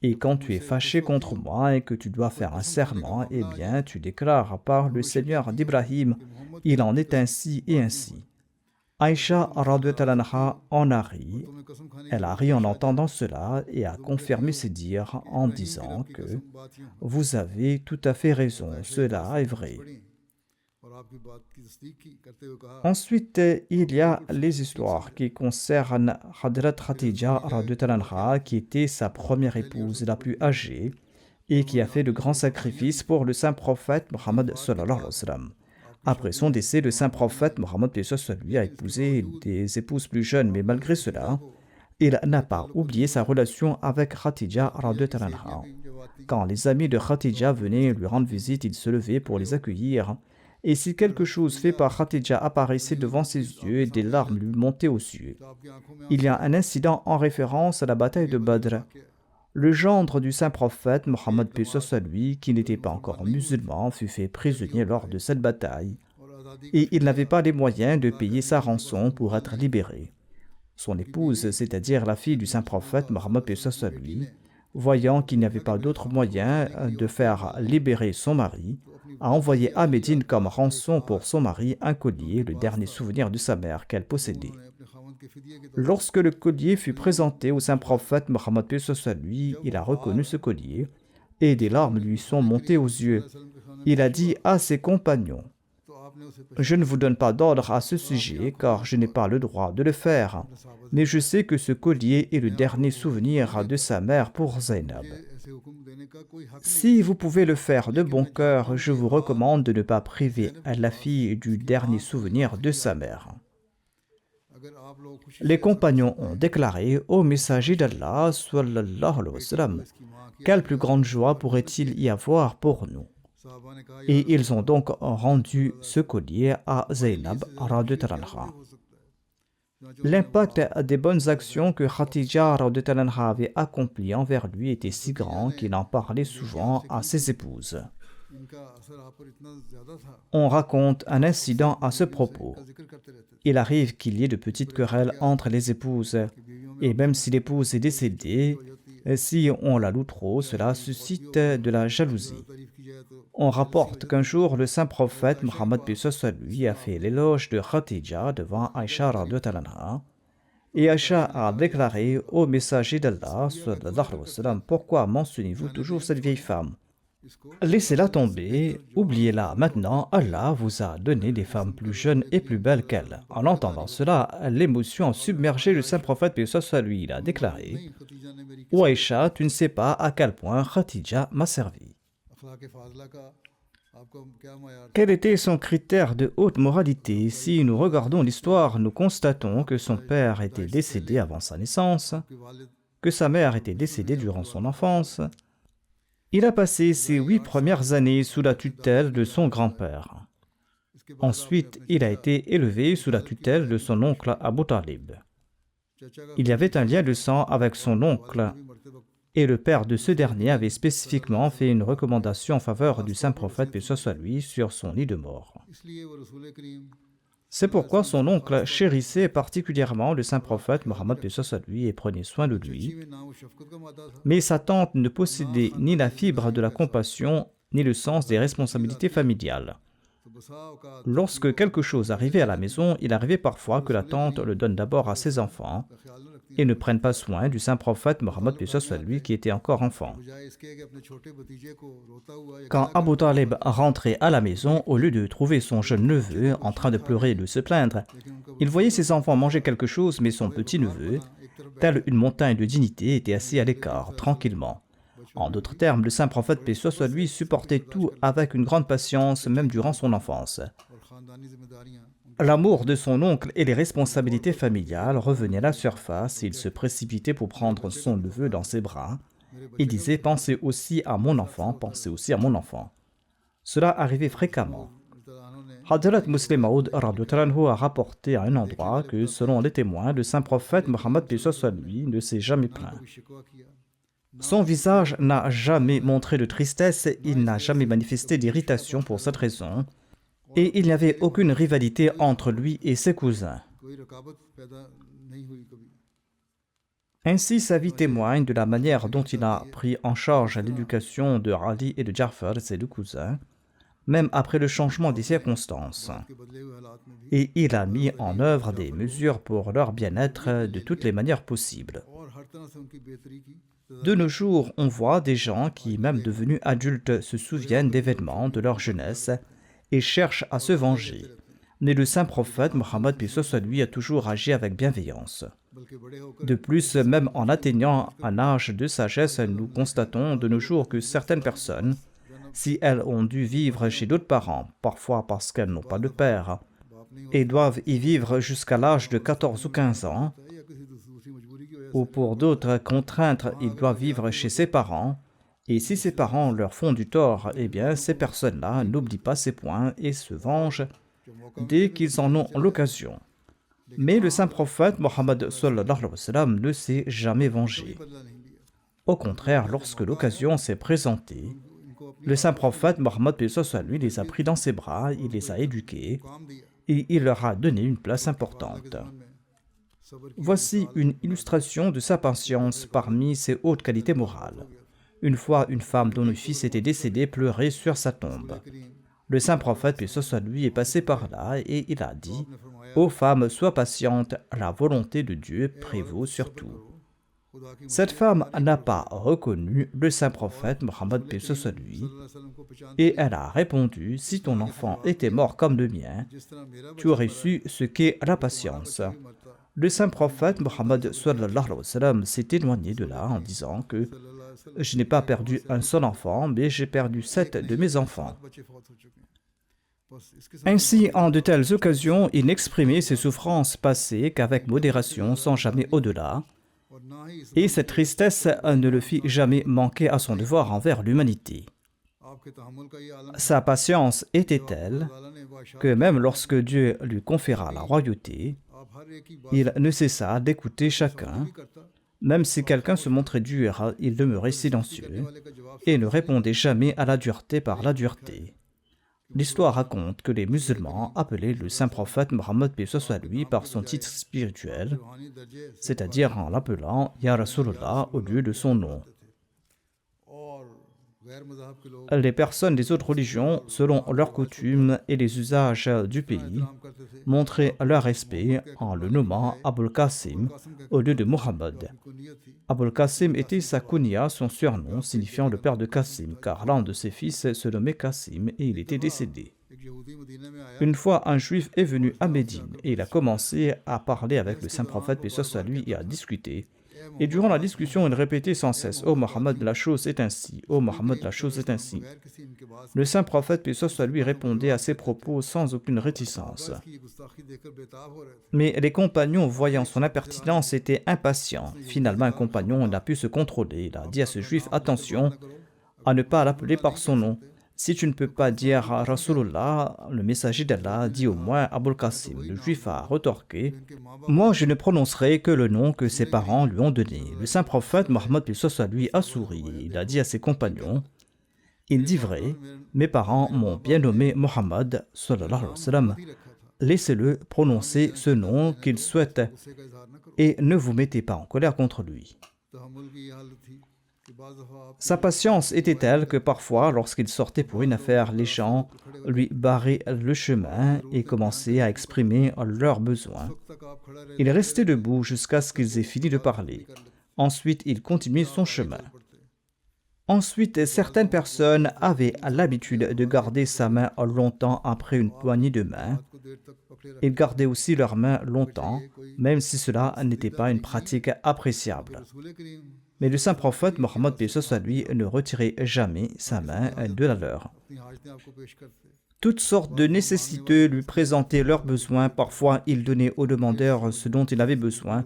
Et quand tu es fâché contre moi et que tu dois faire un serment, eh bien, tu déclares par le Seigneur d'Ibrahim, il en est ainsi et ainsi. Aïcha radhiyallahu anha en a ri. Elle a ri en entendant cela et a confirmé ses dires en disant que vous avez tout à fait raison, cela est vrai. Ensuite, il y a les histoires qui concernent Hadrat Khadija radhiyallahu anha, qui était sa première épouse la plus âgée et qui a fait de grands sacrifices pour le saint prophète Mohammed sallallahu alayhi wa sallam. Après son décès, le saint prophète Mohammed lui a épousé des épouses plus jeunes, mais malgré cela, il n'a pas oublié sa relation avec Khadija radhiyallahu anha. Quand les amis de Khadija venaient lui rendre visite, il se levait pour les accueillir. Et si quelque chose fait par Khadija apparaissait devant ses yeux, des larmes lui montaient aux yeux. Il y a un incident en référence à la bataille de Badr. Le gendre du saint prophète, Mohammed paix soit lui, qui n'était pas encore musulman, fut fait prisonnier lors de cette bataille. Et il n'avait pas les moyens de payer sa rançon pour être libéré. Son épouse, c'est-à-dire la fille du saint prophète, Mohammed paix soit lui, voyant qu'il n'y avait pas d'autre moyen de faire libérer son mari, a envoyé à Médine comme rançon pour son mari un collier, le dernier souvenir de sa mère qu'elle possédait. Lorsque le collier fut présenté au saint prophète Mohammed paix soit lui, il a reconnu ce collier et des larmes lui sont montées aux yeux. Il a dit à ses compagnons « Je ne vous donne pas d'ordre à ce sujet car je n'ai pas le droit de le faire, mais je sais que ce collier est le dernier souvenir de sa mère pour Zainab. Si vous pouvez le faire de bon cœur, je vous recommande de ne pas priver la fille du dernier souvenir de sa mère. » Les compagnons ont déclaré au messager d'Allah, sallallahu alayhi wa sallam, quelle plus grande joie pourrait-il y avoir pour nous? Et ils ont donc rendu ce collier à Zainab radhiyallahu anha. L'impact des bonnes actions que Khadija radhiyallahu anha avait accomplies envers lui était si grand qu'il en parlait souvent à ses épouses. On raconte un incident à ce propos. Il arrive qu'il y ait de petites querelles entre les épouses, et même si l'épouse est décédée, Si on la loue trop, cela suscite de la jalousie. On rapporte qu'un jour, le saint prophète Mohammed lui a fait l'éloge de Khadija devant Aïcha radhiyallahu anha, et Aïcha a déclaré au messager d'Allah sallallahu alayhi wa sallam, pourquoi mentionnez-vous toujours cette vieille femme? Laissez-la tomber, oubliez-la. Maintenant, Allah vous a donné des femmes plus jeunes et plus belles qu'elle. En entendant cela, l'émotion a submergé le saint prophète, puis soit lui, il a déclaré: Ô Aïcha, tu ne sais pas à quel point Khadija m'a servi. Quel était son critère de haute moralité? Si nous regardons l'histoire, nous constatons que son père était décédé avant sa naissance, que sa mère était décédée durant son enfance. Il a passé ses 8 premières années sous la tutelle de son grand-père. Ensuite, il a été élevé sous la tutelle de son oncle Abu Talib. Il y avait un lien de sang avec son oncle, et le père de ce dernier avait spécifiquement fait une recommandation en faveur du saint prophète, paix soit lui, sur son lit de mort. C'est pourquoi son oncle chérissait particulièrement le saint prophète Mohammed paix soit lui et prenait soin de lui. Mais sa tante ne possédait ni la fibre de la compassion, ni le sens des responsabilités familiales. Lorsque quelque chose arrivait à la maison, il arrivait parfois que la tante le donne d'abord à ses enfants et ne prenne pas soin du saint prophète Mohammed paix soit lui qui était encore enfant. Quand Abu Talib rentrait à la maison, au lieu de trouver son jeune neveu en train de pleurer et de se plaindre, il voyait ses enfants manger quelque chose, mais son petit-neveu, tel une montagne de dignité, était assis à l'écart, tranquillement. En d'autres termes, le saint prophète paix soit lui supportait tout avec une grande patience, même durant son enfance. L'amour de son oncle et les responsabilités familiales revenaient à la surface et il se précipitait pour prendre son neveu dans ses bras et disait « Pensez aussi à mon enfant, pensez aussi à mon enfant ». Cela arrivait fréquemment. Hadrat Muslim Maud a rapporté à un endroit que, selon les témoins, le saint prophète Mohammed paix soit lui ne s'est jamais plaint. Son visage n'a jamais montré de tristesse, il n'a jamais manifesté d'irritation pour cette raison, et il n'y avait aucune rivalité entre lui et ses cousins. Ainsi, sa vie témoigne de la manière dont il a pris en charge l'éducation de Ali et de Ja'far, ses deux cousins, même après le changement des circonstances. Et il a mis en œuvre des mesures pour leur bien-être de toutes les manières possibles. De nos jours, on voit des gens qui, même devenus adultes, se souviennent d'événements de leur jeunesse et cherchent à se venger. Mais le saint prophète Mohammed paix soit lui a toujours agi avec bienveillance. De plus, même en atteignant un âge de sagesse, nous constatons de nos jours que certaines personnes, si elles ont dû vivre chez d'autres parents, parfois parce qu'elles n'ont pas de père, et doivent y vivre jusqu'à l'âge de 14 ou 15 ans, ou pour d'autres contraintes, ils doivent vivre chez ses parents, et si ses parents leur font du tort, eh bien ces personnes-là n'oublient pas ces points et se vengent dès qu'ils en ont l'occasion. Mais le saint prophète Mohammed sallallahu alayhi wa sallam ne s'est jamais vengé. Au contraire, lorsque l'occasion s'est présentée, le saint prophète Mohammed paix soit lui les a pris dans ses bras, il les a éduqués et il leur a donné une place importante. Voici une illustration de sa patience parmi ses hautes qualités morales. Une fois, une femme dont le fils était décédé pleurait sur sa tombe. Le saint prophète, paix soit lui, est passé par là et il a dit « Ô femme, sois patiente, la volonté de Dieu prévaut sur tout. » Cette femme n'a pas reconnu le saint prophète Mohammed paix soit lui et elle a répondu « Si ton enfant était mort comme le mien, tu aurais su ce qu'est la patience. » Le saint prophète Mohammed sallallahu alayhi wa sallam s'est éloigné de là en disant que je n'ai pas perdu un seul enfant, mais j'ai perdu 7 de mes enfants. Ainsi, en de telles occasions, il n'exprimait ses souffrances passées qu'avec modération, sans jamais au-delà, et cette tristesse ne le fit jamais manquer à son devoir envers l'humanité. Sa patience était telle que même lorsque Dieu lui conféra la royauté, il ne cessa d'écouter chacun. Même si quelqu'un se montrait dur, il demeurait silencieux et ne répondait jamais à la dureté par la dureté. L'histoire raconte que les musulmans appelaient le saint prophète Mohammed paix soit lui par son titre spirituel, c'est-à-dire en l'appelant Ya Rasulullah au lieu de son nom. Les personnes des autres religions, selon leurs coutumes et les usages du pays, montraient leur respect en le nommant Abul Qasim au lieu de Muhammad. Abul Qasim était sa kunya, son surnom, signifiant le père de Qasim, car l'un de ses fils se nommait Qasim et il était décédé. Une fois, un juif est venu à Médine et il a commencé à parler avec le saint prophète, paix soit lui, et à discuter. Et durant la discussion, il répétait sans cesse « Oh Mohammed, la chose est ainsi. Oh Mohammed, la chose est ainsi. » Le saint prophète, paix soit lui, répondait à ces propos sans aucune réticence. Mais les compagnons, voyant son impertinence, étaient impatients. Finalement, un compagnon n'a pu se contrôler. Il a dit à ce juif « Attention à ne pas l'appeler par son nom. Si tu ne peux pas dire Rasulullah, le messager d'Allah, dit au moins Abul Qasim. » Le juif a retorqué « Moi, je ne prononcerai que le nom que ses parents lui ont donné. » Le saint prophète Mohammed lui a souri. Il a dit à ses compagnons « Il dit vrai, mes parents m'ont bien nommé Mohammed, sallallahu alayhi wa sallam. Laissez-le prononcer ce nom qu'il souhaite et ne vous mettez pas en colère contre lui. » Sa patience était telle que parfois, lorsqu'il sortait pour une affaire, les gens lui barraient le chemin et commençaient à exprimer leurs besoins. Il restait debout jusqu'à ce qu'ils aient fini de parler. Ensuite, il continuait son chemin. Ensuite, certaines personnes avaient l'habitude de garder sa main longtemps après une poignée de main. Ils gardaient aussi leurs mains longtemps, même si cela n'était pas une pratique appréciable. Mais le saint prophète Mohammed paix soit lui ne retirait jamais sa main de la leur. Toutes sortes de nécessiteux lui présentaient leurs besoins. Parfois, il donnait aux demandeurs ce dont il avait besoin,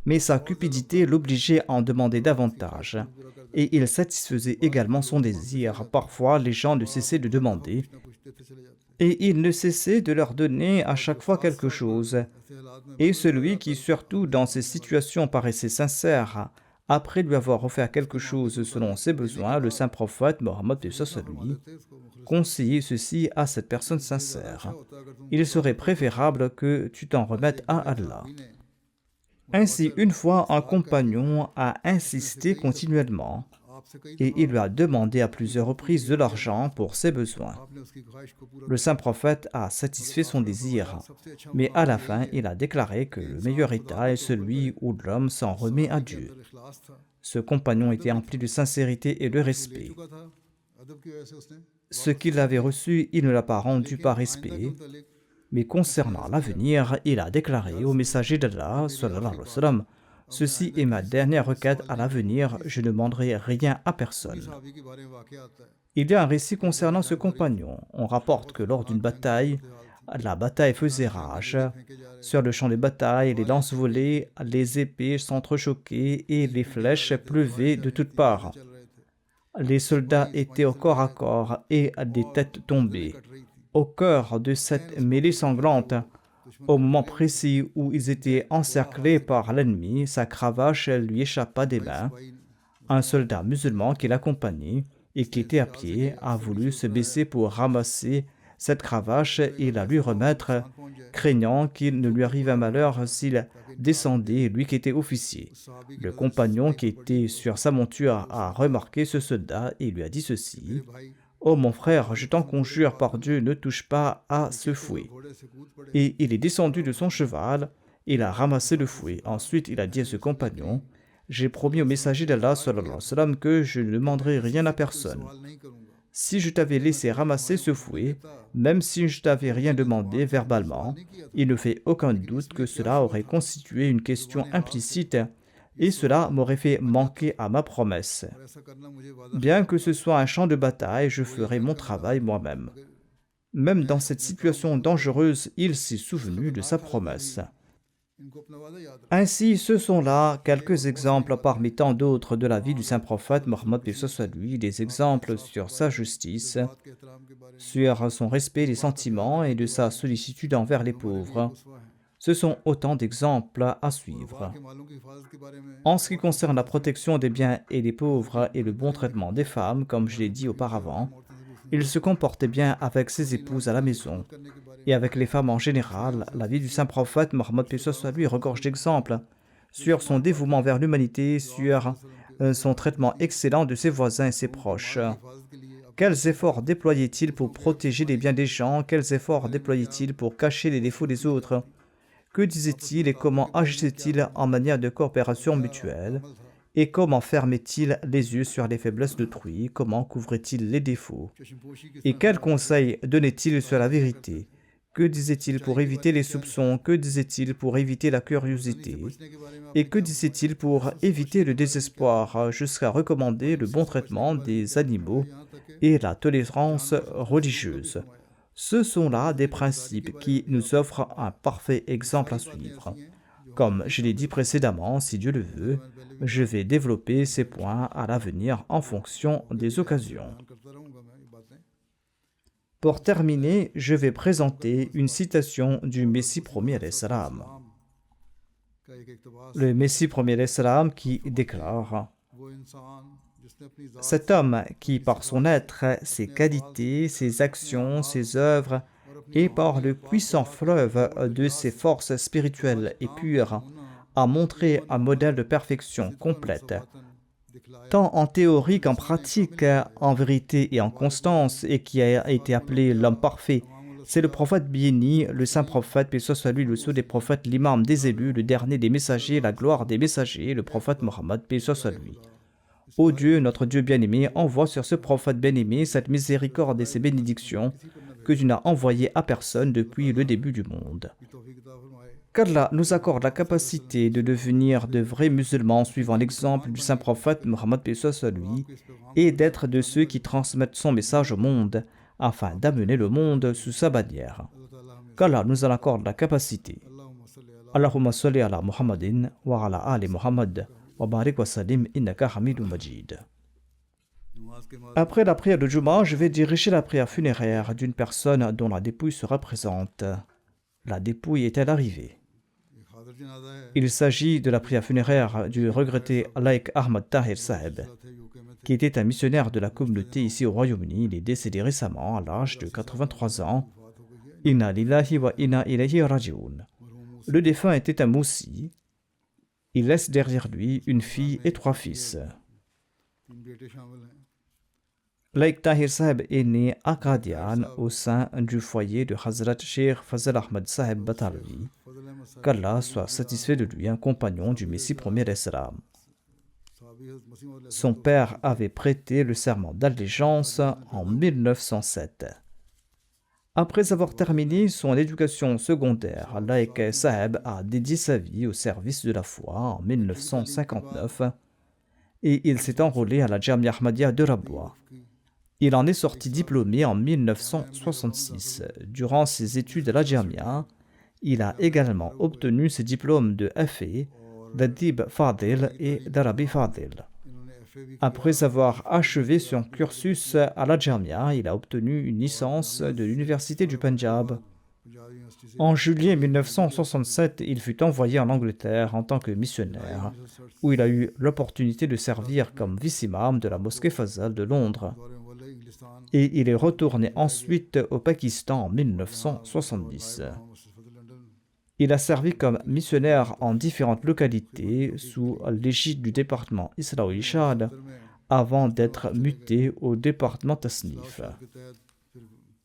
mais sa cupidité l'obligeait à en demander davantage. Et il satisfaisait également son désir. Parfois, les gens ne cessaient de demander, et il ne cessait de leur donner à chaque fois quelque chose. Et celui qui, surtout dans ces situations, paraissait sincère, après lui avoir offert quelque chose selon ses besoins, le saint prophète Mohammed paix soit lui conseillait ceci à cette personne sincère. Il serait préférable que tu t'en remettes à Allah. Ainsi, une fois, un compagnon a insisté continuellement et il lui a demandé à plusieurs reprises de l'argent pour ses besoins. Le saint prophète a satisfait son désir, mais à la fin, il a déclaré que le meilleur état est celui où l'homme s'en remet à Dieu. Ce compagnon était empli de sincérité et de respect. Ce qu'il avait reçu, il ne l'a pas rendu par respect, mais concernant l'avenir, il a déclaré au messager d'Allah, sallallahu alayhi wa sallam, « Ceci est ma dernière requête à l'avenir, je ne demanderai rien à personne. » Il y a un récit concernant ce compagnon. On rapporte que lors d'une bataille, la bataille faisait rage. Sur le champ de bataille, les lances volaient, les épées s'entrechoquaient et les flèches pleuvaient de toutes parts. Les soldats étaient au corps à corps et des têtes tombées. Au cœur de cette mêlée sanglante, au moment précis où ils étaient encerclés par l'ennemi, sa cravache lui échappa des mains. Un soldat musulman qui l'accompagnait et qui était à pied a voulu se baisser pour ramasser cette cravache et la lui remettre, craignant qu'il ne lui arrive un malheur s'il descendait, lui qui était officier. Le compagnon qui était sur sa monture a remarqué ce soldat et lui a dit ceci: « Oh mon frère, je t'en conjure par Dieu, ne touche pas à ce fouet. » Et il est descendu de son cheval, il a ramassé le fouet. Ensuite, il a dit à ce compagnon: « J'ai promis au messager d'Allah sallallahu alayhi wa sallam que je ne demanderai rien à personne. Si je t'avais laissé ramasser ce fouet, même si je t'avais rien demandé verbalement, il ne fait aucun doute que cela aurait constitué une question implicite et cela m'aurait fait manquer à ma promesse. Bien que ce soit un champ de bataille, je ferai mon travail moi-même. » Même dans cette situation dangereuse, il s'est souvenu de sa promesse. Ainsi, ce sont là quelques exemples parmi tant d'autres de la vie du saint prophète Mohammed paix soit lui, des exemples sur sa justice, sur son respect des sentiments et de sa sollicitude envers les pauvres. Ce sont autant d'exemples à suivre. En ce qui concerne la protection des biens et des pauvres et le bon traitement des femmes, comme je l'ai dit auparavant, Il se comportait bien avec ses épouses à la maison et avec les femmes en général. La vie du saint prophète Mohammed paix soit lui regorge d'exemples sur son dévouement vers l'humanité, sur son traitement excellent de ses voisins et ses proches. Quels efforts déployait-il pour protéger les biens des gens? Quels efforts déployait-il pour cacher les défauts des autres? Que disait-il et comment agissait-il en manière de coopération mutuelle? Et comment fermait-il les yeux sur les faiblesses d'autrui? Comment couvrait-il les défauts? Et quels conseils donnait-il sur la vérité? Que disait-il pour éviter les soupçons? Que disait-il pour éviter la curiosité? Et que disait-il pour éviter le désespoir, jusqu'à recommander le bon traitement des animaux et la tolérance religieuse? Ce sont là des principes qui nous offrent un parfait exemple à suivre. Comme je l'ai dit précédemment, si Dieu le veut, je vais développer ces points à l'avenir en fonction des occasions. Pour terminer, je vais présenter une citation du Messie premier alayhi salam. Le Messie premier alayhi salam qui déclare: cet homme qui, par son être, ses qualités, ses actions, ses œuvres, et par le puissant fleuve de ses forces spirituelles et pures, a montré un modèle de perfection complète, tant en théorie qu'en pratique, en vérité et en constance, et qui a été appelé l'homme parfait. C'est le prophète béni, le saint prophète, paix soit lui, le sceau des prophètes, l'imam des élus, le dernier des messagers, la gloire des messagers, le prophète Mohammed, paix soit lui. Ô Dieu, notre Dieu bien-aimé, envoie sur ce prophète bien-aimé cette miséricorde et ces bénédictions que tu n'as envoyées à personne depuis le début du monde. Qu'Allah nous accorde la capacité de devenir de vrais musulmans suivant l'exemple du saint prophète Mohammed paix soit lui, et d'être de ceux qui transmettent son message au monde, afin d'amener le monde sous sa bannière. Qu'Allah nous en accorde la capacité. Allahumma salli ala Muhammadin wa ala ali Muhammad wa barik wa salim innaka hamidun majid. Après la prière de Juma, je vais diriger la prière funéraire d'une personne dont la dépouille sera présente. La dépouille est-elle arrivée? Il s'agit de la prière funéraire du regretté Laik Ahmad Tahir Saheb, qui était un missionnaire de la communauté ici au Royaume-Uni. Il est décédé récemment à l'âge de 83 ans. Inna lillahi wa inna ilayhi raji'un. Le défunt était un moussi. Il laisse derrière lui une fille et 3 fils. Laik Tahir Saheb est né à Qadian au sein du foyer de Hazrat Sheikh Fazl Ahmad Saheb Batalvi. Qu'Allah soit satisfait de lui, un compagnon du Messie premier alayhi salam. Son père avait prêté le serment d'allégeance en 1907. Après avoir terminé son éducation secondaire, Laik Saheb a dédié sa vie au service de la foi en 1959 et il s'est enrôlé à la Jamia Ahmadiyya de Rabwa. Il en est sorti diplômé en 1966. Durant ses études à la Jamia, il a également obtenu ses diplômes de FA, d'Adib Fadil et d'Arabi Fadil. Après avoir achevé son cursus à la Jamia, il a obtenu une licence de l'Université du Punjab. En juillet 1967, il fut envoyé en Angleterre en tant que missionnaire, où il a eu l'opportunité de servir comme vice-imam de la mosquée Fazal de Londres. Et il est retourné ensuite au Pakistan en 1970. Il a servi comme missionnaire en différentes localités sous l'égide du département Isra-Ishad avant d'être muté au département Tasnif.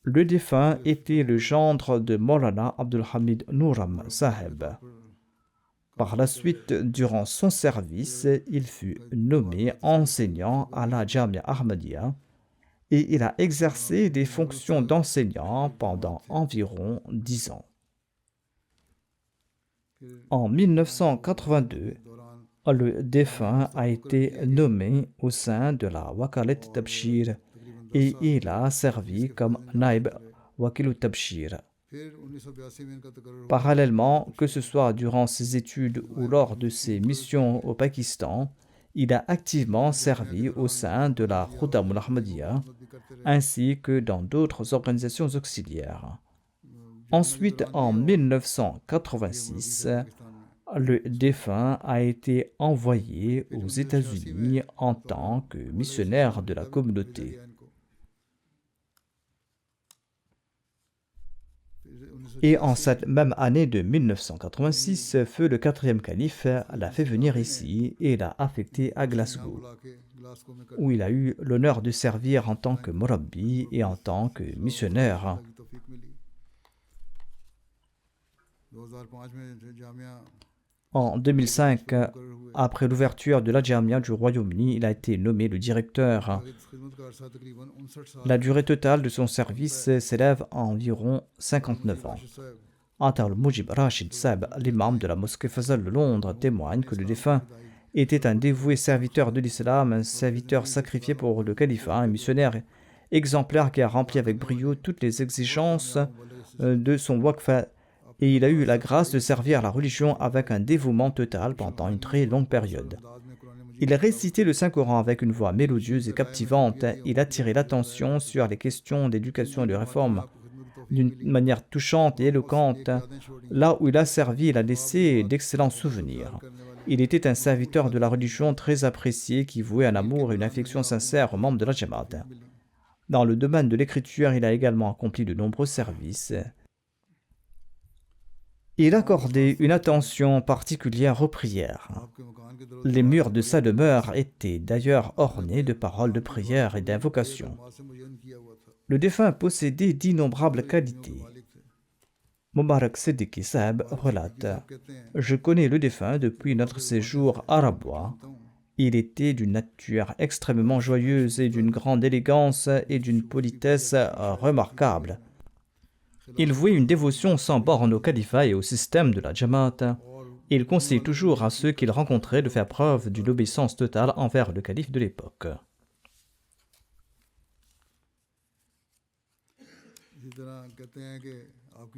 Le défunt était le gendre de Maulana Abdul Hamid Nouram Saheb. Par la suite, durant son service, il fut nommé enseignant à la Jamia Ahmadiyya et il a exercé des fonctions d'enseignant pendant environ 10 ans. En 1982, le défunt a été nommé au sein de la Wakalet Tabshir et il a servi comme Naib Wakilut Tabshir. Parallèlement, que ce soit durant ses études ou lors de ses missions au Pakistan, il a activement servi au sein de la Khudamul Ahmadiyya ainsi que dans d'autres organisations auxiliaires. Ensuite, en 1986, le défunt a été envoyé aux États-Unis en tant que missionnaire de la communauté. Et en cette même année de 1986, feu le quatrième calife l'a fait venir ici et l'a affecté à Glasgow, où il a eu l'honneur de servir en tant que Murabbi et en tant que missionnaire. En 2005, après l'ouverture de la Jamia du Royaume-Uni, il a été nommé le directeur. La durée totale de son service s'élève à environ 59 ans. Atar al-Mujib Rashid Saab, l'imam de la mosquée Fazal de Londres, témoigne que le défunt était un dévoué serviteur de l'islam, un serviteur sacrifié pour le califat, un missionnaire exemplaire qui a rempli avec brio toutes les exigences de son waqf, et il a eu la grâce de servir la religion avec un dévouement total pendant une très longue période. Il récitait le Saint-Coran avec une voix mélodieuse et captivante. Il attirait l'attention sur les questions d'éducation et de réforme d'une manière touchante et éloquente. Là où il a servi, il a laissé d'excellents souvenirs. Il était un serviteur de la religion très apprécié qui vouait un amour et une affection sincère aux membres de la Jamaat. Dans le domaine de l'écriture, il a également accompli de nombreux services. Il accordait une attention particulière aux prières. Les murs de sa demeure étaient d'ailleurs ornés de paroles de prière et d'invocation. Le défunt possédait d'innombrables qualités. Mubarak Siddiqui Saab relate « Je connais le défunt depuis notre séjour à Rabwa. Il était d'une nature extrêmement joyeuse et d'une grande élégance et d'une politesse remarquable. Il vouait une dévotion sans borne au califat et au système de la Jamaat. Il conseillait toujours à ceux qu'il rencontrait de faire preuve d'une obéissance totale envers le calife de l'époque.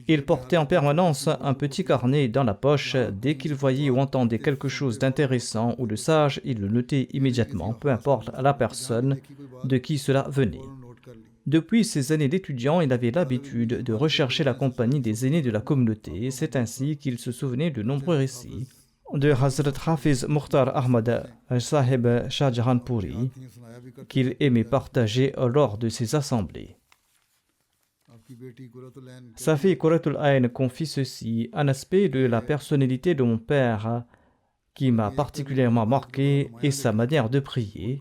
Il portait en permanence un petit carnet dans la poche. Dès qu'il voyait ou entendait quelque chose d'intéressant ou de sage, il le notait immédiatement, peu importe la personne de qui cela venait. Depuis ses années d'étudiant, il avait l'habitude de rechercher la compagnie des aînés de la communauté. C'est ainsi qu'il se souvenait de nombreux récits de Hazrat Hafiz Mukhtar Ahmad Sahib Shah Jahanpuri qu'il aimait partager lors de ses assemblées. Sa fille Quratul Ayn confie ceci: un aspect de la personnalité de mon père qui m'a particulièrement marqué est sa manière de prier.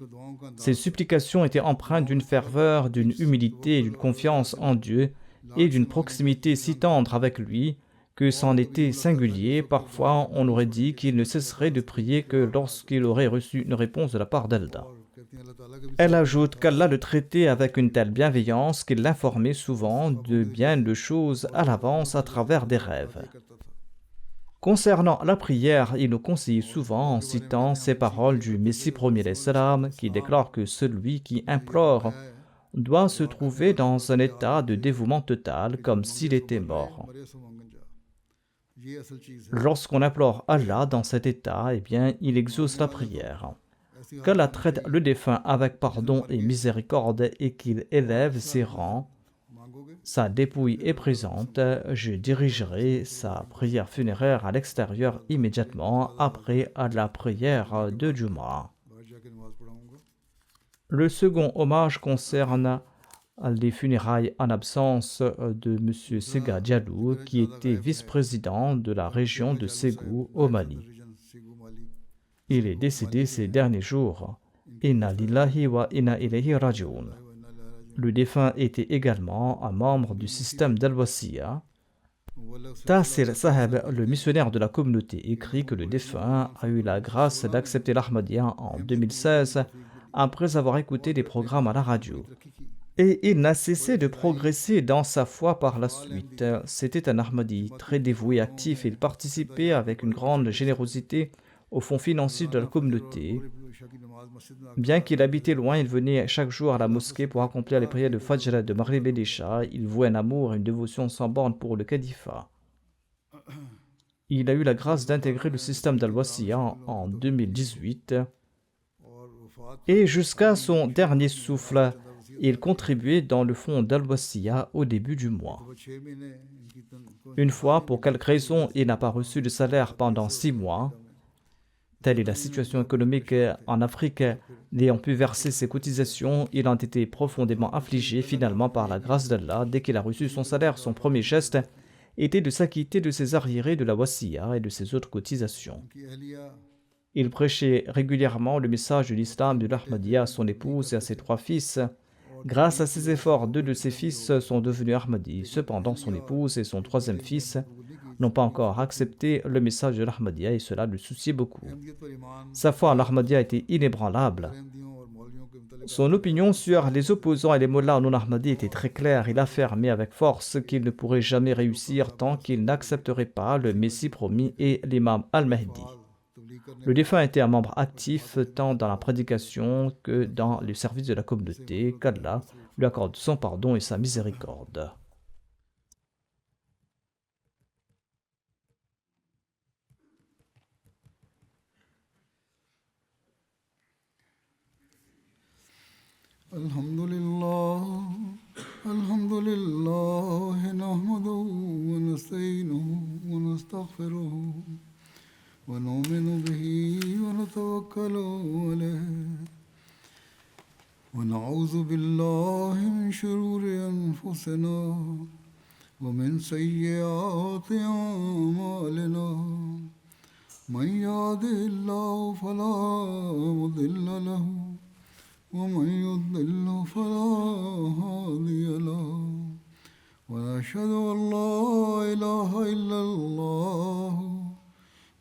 Ses supplications étaient empreintes d'une ferveur, d'une humilité, d'une confiance en Dieu et d'une proximité si tendre avec lui que c'en était singulier. Parfois, on aurait dit qu'il ne cesserait de prier que lorsqu'il aurait reçu une réponse de la part d'Allah. Elle ajoute qu'Allah le traitait avec une telle bienveillance qu'il l'informait souvent de bien de choses à l'avance à travers des rêves. Concernant la prière, il nous conseille souvent en citant ces paroles du Messie premier salam qui déclare que celui qui implore doit se trouver dans un état de dévouement total comme s'il était mort. Lorsqu'on implore Allah dans cet état, eh bien, il exauce la prière. Qu'Allah traite le défunt avec pardon et miséricorde et qu'il élève ses rangs. Sa dépouille est présente, je dirigerai sa prière funéraire à l'extérieur immédiatement après la prière de Jumu'ah. Le second hommage concerne les funérailles en absence de M. Sega Diallo, qui était vice-président de la région de Ségou au Mali. Il est décédé ces derniers jours. Inna lillahi wa inna ilayhi raji'un. Le défunt était également un membre du système d'Al-Wasiya. Tassir Saheb, le missionnaire de la communauté, écrit que le défunt a eu la grâce d'accepter l'Ahmadiyya en 2016 après avoir écouté des programmes à la radio. Et il n'a cessé de progresser dans sa foi par la suite. C'était un Ahmadi très dévoué et actif. Il participait avec une grande générosité au fonds financier de la communauté. Bien qu'il habitait loin, il venait chaque jour à la mosquée pour accomplir les prières de Fajr, de Maghrib et d'Isha. Il vouait un amour et une dévotion sans borne pour le califat. Il a eu la grâce d'intégrer le système d'Al-Wasiya en 2018 et jusqu'à son dernier souffle, il contribuait dans le fonds d'Al-Wasiya au début du mois. Une fois, pour quelque raison, il n'a pas reçu de salaire pendant 6 mois. Telle est la situation économique en Afrique. N'ayant pu verser ses cotisations, il a été profondément affligé. Finalement, par la grâce d'Allah, dès qu'il a reçu son salaire, son premier geste était de s'acquitter de ses arriérés de la wasiya et de ses autres cotisations. उनकी अहलिया Il prêchait régulièrement le message de l'islam de l'Ahmadiyya à son épouse et à ses 3 fils. Grâce à ses efforts, 2 de ses fils sont devenus Ahmadis. Cependant, son épouse et son 3e fils n'ont pas encore accepté le message de l'Ahmadiyya et cela le souciait beaucoup. Ahmadiyyat पर ईमान Sa foi en l'Ahmadiyya était inébranlable. अहमदियों और मौलवियों के मुतल्लिक Son opinion sur les opposants et les mollahs non ahmadis était très claire. Il affirmait avec force qu'il ne pourrait jamais réussir tant qu'il n'accepterait pas le Messie promis et l'imam al-Mahdi. तबलीग करने Le défunt était un membre actif tant dans la prédication que dans le service de la communauté. Qu'Allah lui accorde son pardon et sa miséricorde. الحمد لله نحمده ونستعينه ونستغفره ونؤمن به ونتوكل عليه ونعوذ بالله من شرور أنفسنا ومن سيئات أعمالنا من يهده الله فلا مضل له ومن يضلل فلا هادي له ونشهد أن لا إله إلا الله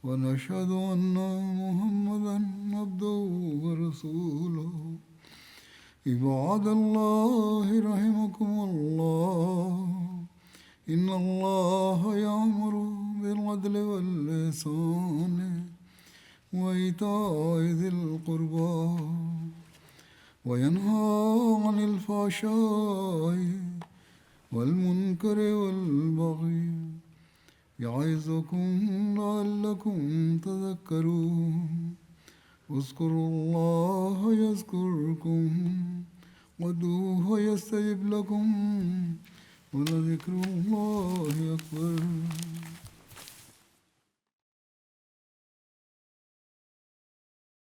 ونشهد أن محمدا عبده ورسوله عباد الله رحمكم الله إن الله يأمر بالعدل والإحسان وإيتاء ذي القربى وينهى عن الفحشاء والمنكر والبغي يعظكم لعلكم تذكرون اذكروا الله يذكركم وادعوه يستجب لكم ولذكر الله أكبر